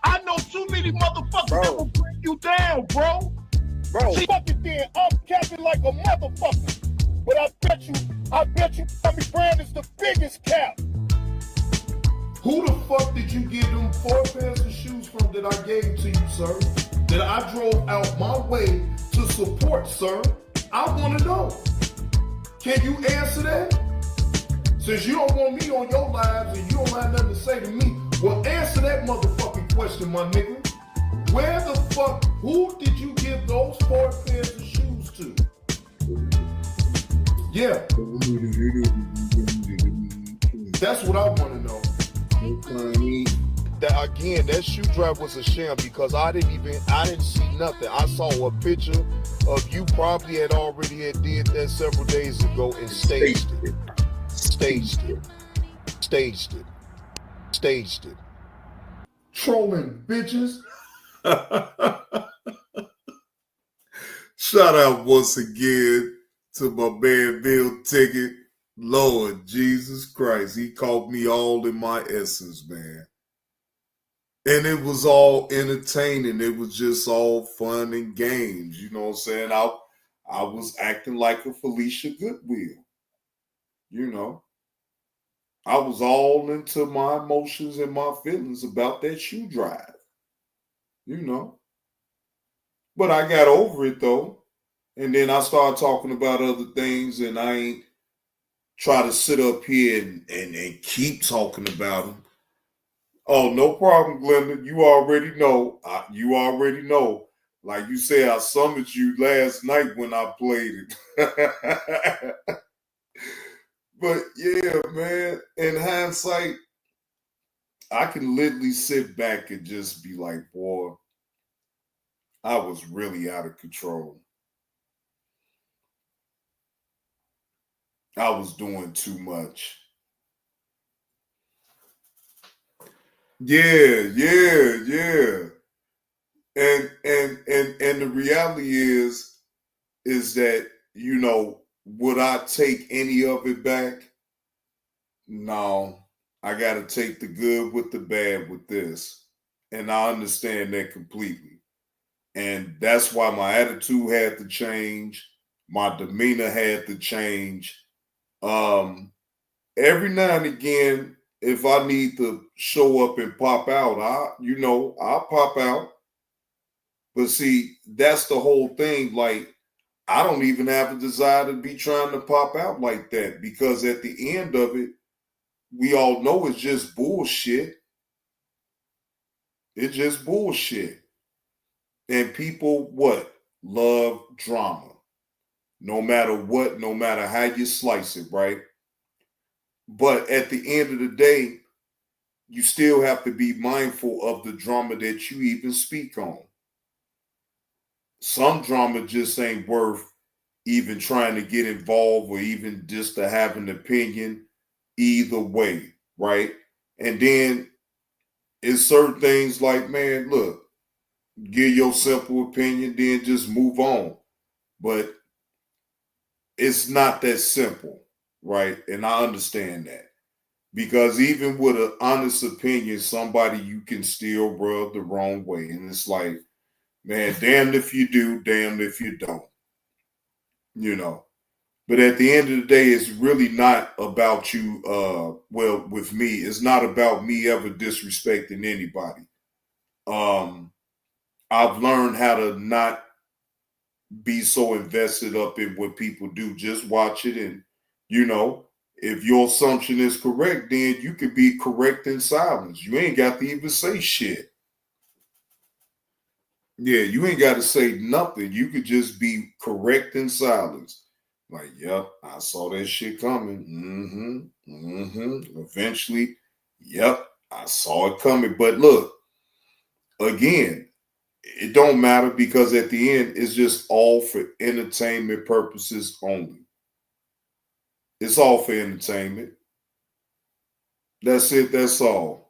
I know too many motherfuckers that will bring you down, bro. See, fucking then, I'm capping like a motherfucker. But I bet you, Tommy Brand is the biggest cap. Who the fuck did you give them 4 pairs of shoes from that I gave to you, sir? That I drove out my way to support, sir? I want to know. Can you answer that? Since you don't want me on your lives and you don't have nothing to say to me, well, answer that motherfucking question, my nigga. Where the fuck, who did you give those 4 pairs of shoes to? Yeah. That's what I want to know. That shoe drop was a sham because I didn't see nothing. I saw a picture of you probably had did that several days ago and staged it. Trolling bitches. Shout out once again to my man Bill Ticket. Lord Jesus Christ, he caught me all in my essence, man. And it was all entertaining. It was just all fun and games. You know what I'm saying? I was acting like a Felicia Goodwill. You know, I was all into my emotions and my feelings about that shoe drive, you know. But I got over it, though. And then I started talking about other things, and I ain't try to sit up here and keep talking about them. Oh, no problem, Glenda. You already know. Like you said, I summoned you last night when I played it. But yeah, man, in hindsight, I can literally sit back and just be like, boy, I was really out of control. I was doing too much. Yeah. And the reality is that, you know, would I take any of it back? No. I got to take the good with the bad with this. And I understand that completely. And that's why my attitude had to change. My demeanor had to change. Every now and again, if I need to show up and pop out, I'll pop out. But see, that's the whole thing. Like, I don't even have a desire to be trying to pop out like that, because at the end of it, we all know it's just bullshit. It's just bullshit. And people, love drama. No matter what, no matter how you slice it, right? But at the end of the day, you still have to be mindful of the drama that you even speak on. Some drama just ain't worth even trying to get involved or even just to have an opinion either way, right? And then it's certain things like, man, look, give your simple opinion, then just move on. But it's not that simple, right? And I understand that. Because even with an honest opinion, somebody you can still rub the wrong way. And it's like, man, damned if you do, damned if you don't. You know. But at the end of the day, it's really not about you. With me, it's not about me ever disrespecting anybody. I've learned how to not be so invested up in what people do. Just watch it, and you know, if your assumption is correct, then you could be correct in silence. You ain't got to even say shit. Yeah, you ain't got to say nothing. You could just be correct in silence. Like, yep, I saw that shit coming. Eventually, yep, I saw it coming. But look, again, it don't matter, because at the end, it's just all for entertainment purposes only. It's all for entertainment. That's it. That's all.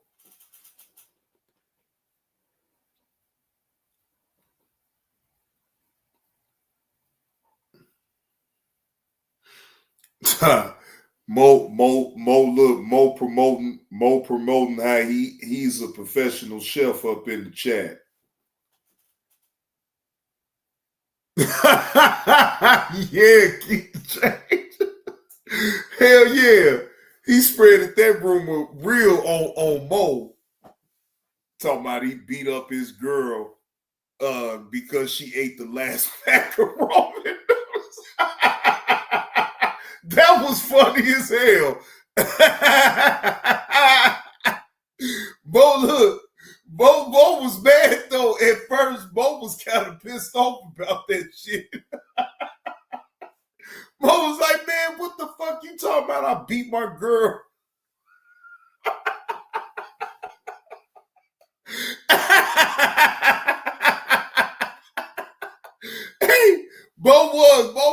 Mo promoting how he's a professional chef up in the chat. Yeah, Keith James. Hell yeah. He spread that rumor real on Mo. Talking about he beat up his girl because she ate the last pack of ramen noodles. That was funny as hell. Bo was mad though. At first, Bo was kind of pissed off about that shit. Bo was like, man, what the fuck you talking about? I beat my girl. Hey, Bo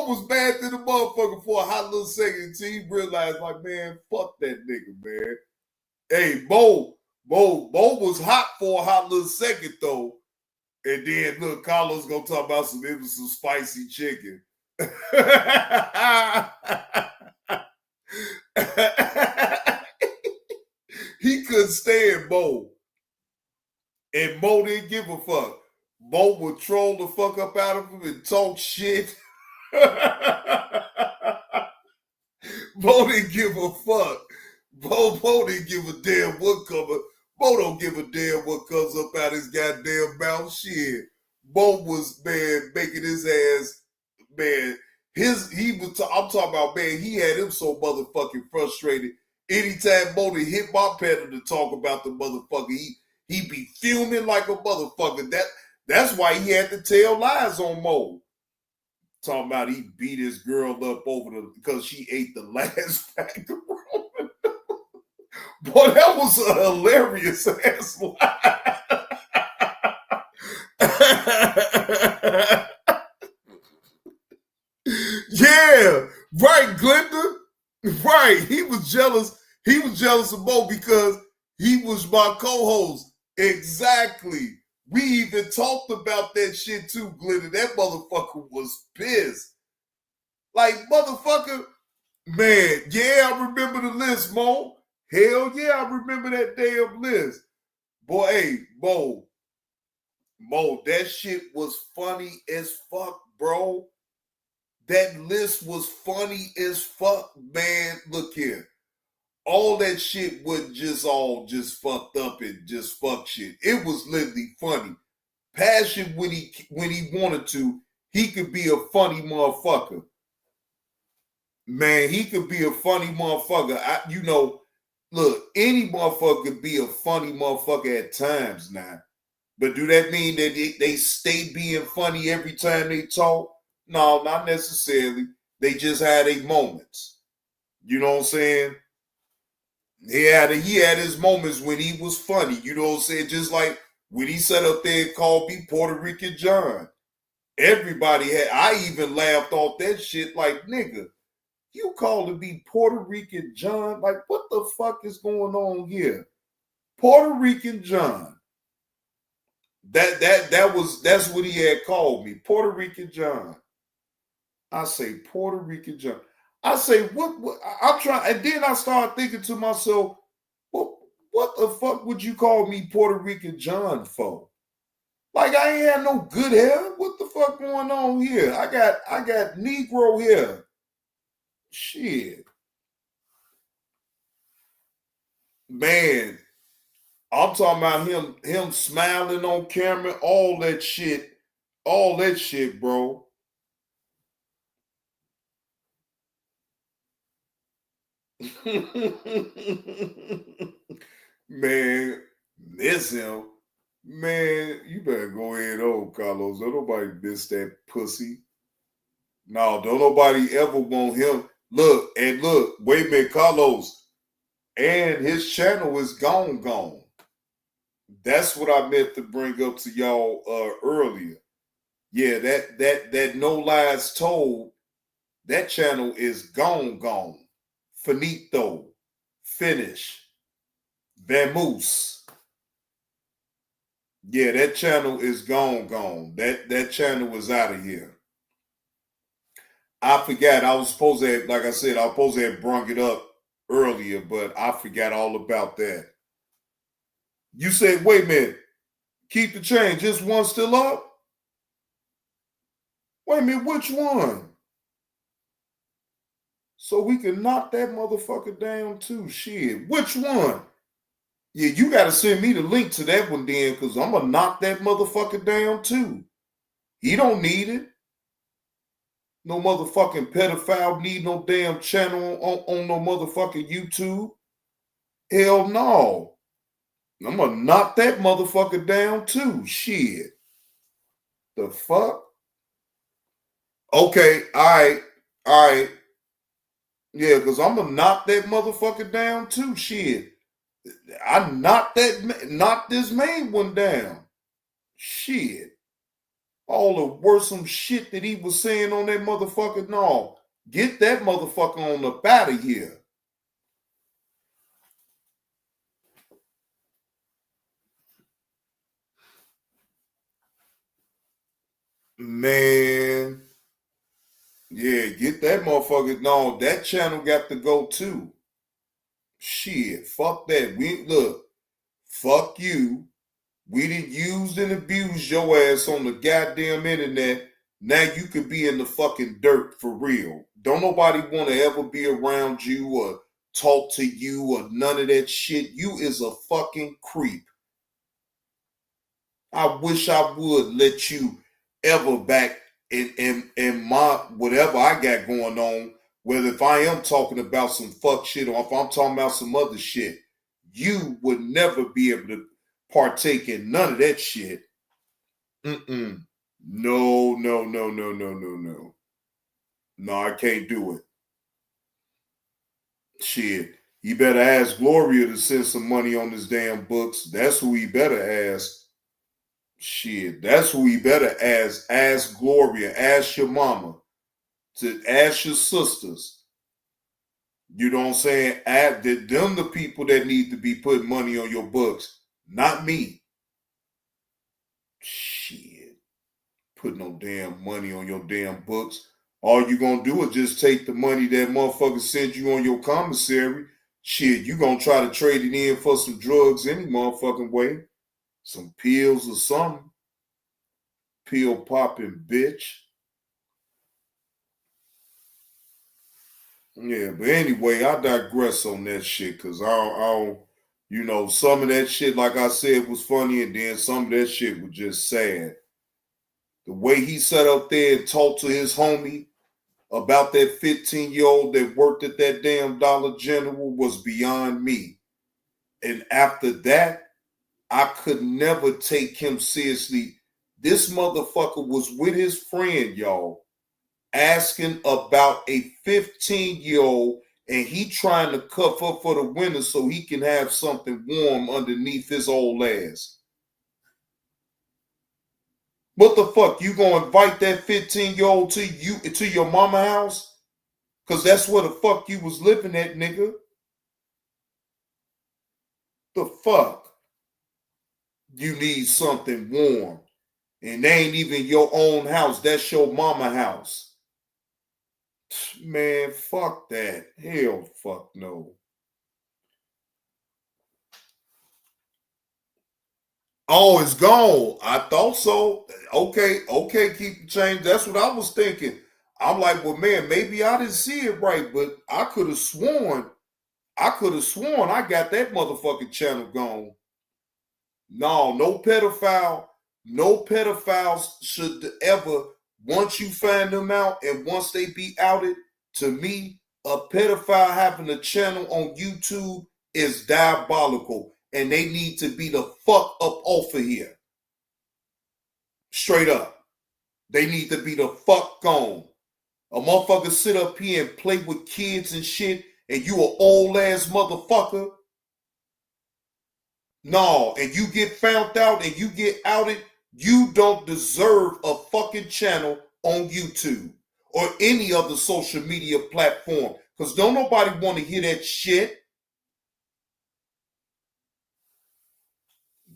was mad to the motherfucker for a hot little second until he realized, like, man, fuck that nigga, man. Hey, Bo was hot for a hot little second though. And then look, Carlos gonna talk about some spicy chicken. He couldn't stand Bo. And Bo didn't give a fuck. Bo would troll the fuck up out of him and talk shit. Bo didn't give a fuck. Bo didn't give a damn what comes. Bo don't give a damn what comes up out his goddamn mouth. Shit. Bo was, man, making his ass, man. I'm talking about, man, he had him so motherfucking frustrated. Anytime Bo hit my pedal to talk about the motherfucker, he be fuming like a motherfucker. That's why he had to tell lies on Mo. Talking about he beat his girl up because she ate the last pack of ramen. Boy, that was a hilarious ass lie. Yeah, right, Glenda. right. He was jealous. He was jealous of Mo because he was my co-host. Exactly. We even talked about that shit too, Glenn. That motherfucker was pissed. Like, motherfucker, man, yeah, I remember the list, Mo. Hell yeah, I remember that damn list. Boy, hey, Mo, that shit was funny as fuck, bro. That list was funny as fuck, man. Look here. All that shit was just fucked up and just fuck shit. It was literally funny. Passion, when he wanted to, he could be a funny motherfucker. Man, he could be a funny motherfucker. Look, any motherfucker could be a funny motherfucker at times now. But do that mean that they stay being funny every time they talk? No, not necessarily. They just had their moments. You know what I'm saying? He had his moments when he was funny. You know what I'm saying? Just like when he sat up there and called me Puerto Rican John. I even laughed off that shit like, nigga, you calling me Puerto Rican John? Like, what the fuck is going on here? Puerto Rican John. That's what he had called me, Puerto Rican John. I say Puerto Rican John. I say what I'm trying, and then I start thinking to myself, what the fuck would you call me Puerto Rican John for? Like, I ain't had no good hair. What the fuck going on here? I got Negro hair. Shit. Man, I'm talking about him smiling on camera, all that shit, bro. Man, miss him. Man, you better go ahead on, Carlos. Don't nobody miss that pussy. No, don't nobody ever want him. Look, wait a minute, Carlos. And his channel is gone. That's what I meant to bring up to y'all earlier. Yeah, that No Lies Told, that channel is gone. Finito. Finish. Vamoose. Yeah, that channel is gone. That channel is out of here. I forgot. I was supposed to have, like I said, I was supposed to have brung it up earlier, but I forgot all about that. You said, wait a minute, keep the change. This one still up? Wait a minute, which one? So we can knock that motherfucker down too. Shit, which one? Yeah, you got to send me the link to that one then, because I'm going to knock that motherfucker down too. He don't need it. No motherfucking pedophile need no damn channel on no motherfucking YouTube. Hell no. I'm going to knock that motherfucker down too. Shit. The fuck? Okay, all right. Yeah, because I'm going to knock that motherfucker down too. Shit. I knocked this main one down. Shit. All the worrisome shit that he was saying on that motherfucker. No. Get that motherfucker on up out of here. Man. Yeah, get that motherfucker. No, that channel got to go too. Shit, fuck that. Fuck you. We done used and abused your ass on the goddamn internet. Now you could be in the fucking dirt for real. Don't nobody want to ever be around you or talk to you or none of that shit. You is a fucking creep. I wish I would let you ever back in my whatever I got going on. Whether if I am talking about some fuck shit or if I'm talking about some other shit, you would never be able to partake in none of that shit. No. No, I can't do it. Shit. You better ask Gloria to send some money on his damn books. That's who he better ask. Shit. That's who he better ask. Ask Gloria. Ask your mama. To ask your sisters. You know what I'm saying? Them the people that need to be putting money on your books, not me. Shit. Put no damn money on your damn books. All you gonna do is just take the money that motherfucker sent you on your commissary. Shit, you gonna try to trade it in for some drugs any motherfucking way. Some pills or something. Pill popping bitch. Yeah, but anyway, I digress on that shit because I don't, you know, some of that shit, like I said, was funny, and then some of that shit was just sad. The way he sat up there and talked to his homie about that 15-year-old that worked at that damn Dollar General was beyond me. And after that, I could never take him seriously. This motherfucker was with his friend, y'all, asking about a 15-year-old, and he trying to cuff up for the winter so he can have something warm underneath his old ass. What the fuck? You gonna invite that 15-year-old to your mama house? Cause that's where the fuck you was living at, nigga. The fuck? You need something warm. And they ain't even your own house. That's your mama house. Man, fuck that. Hell fuck no. Oh, it's gone. I thought so. Okay, keep the change. That's what I was thinking. I'm like, well, man, maybe I didn't see it right, but I could have sworn I got that motherfucking channel gone. No pedophile. No pedophiles should ever, once you find them out and once they be outed, to me, a pedophile having a channel on YouTube is diabolical. And they need to be the fuck up off of here. Straight up. They need to be the fuck gone. A motherfucker sit up here and play with kids and shit, and you an old ass motherfucker. No, and you get found out and you get outed, you don't deserve a fucking channel on YouTube or any other social media platform. Because don't nobody want to hear that shit.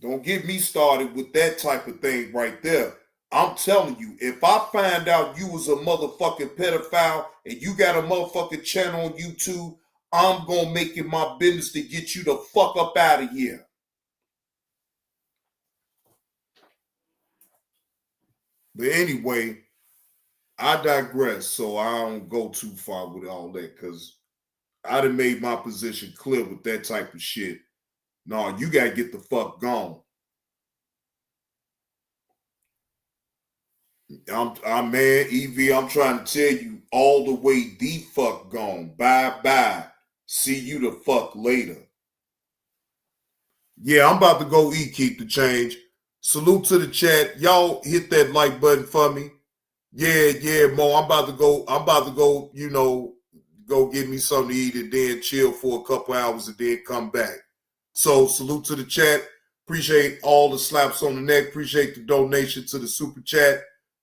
Don't get me started with that type of thing right there. I'm telling you, if I find out you was a motherfucking pedophile and you got a motherfucking channel on YouTube, I'm going to make it my business to get you the fuck up out of here. But anyway, I digress, so I don't go too far with all that because I done made my position clear with that type of shit. No, you got to get the fuck gone. I'm man, EV, I'm trying to tell you all the way the fuck gone. Bye-bye. See you the fuck later. Yeah, I'm about to go eat, keep the change. Salute to the chat. Y'all hit that like button for me. Yeah, Mo. I'm about to go, you know, go get me something to eat and then chill for a couple hours and then come back. So salute to the chat. Appreciate all the slaps on the neck. Appreciate the donation to the super chat.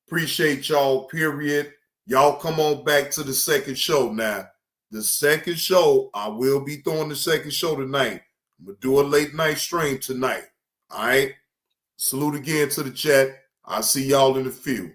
Appreciate y'all, period. Y'all come on back to the second show now. The second show, I will be throwing the second show tonight. I'm going to do a late night stream tonight. All right? Salute again to the chat. I'll see y'all in the field.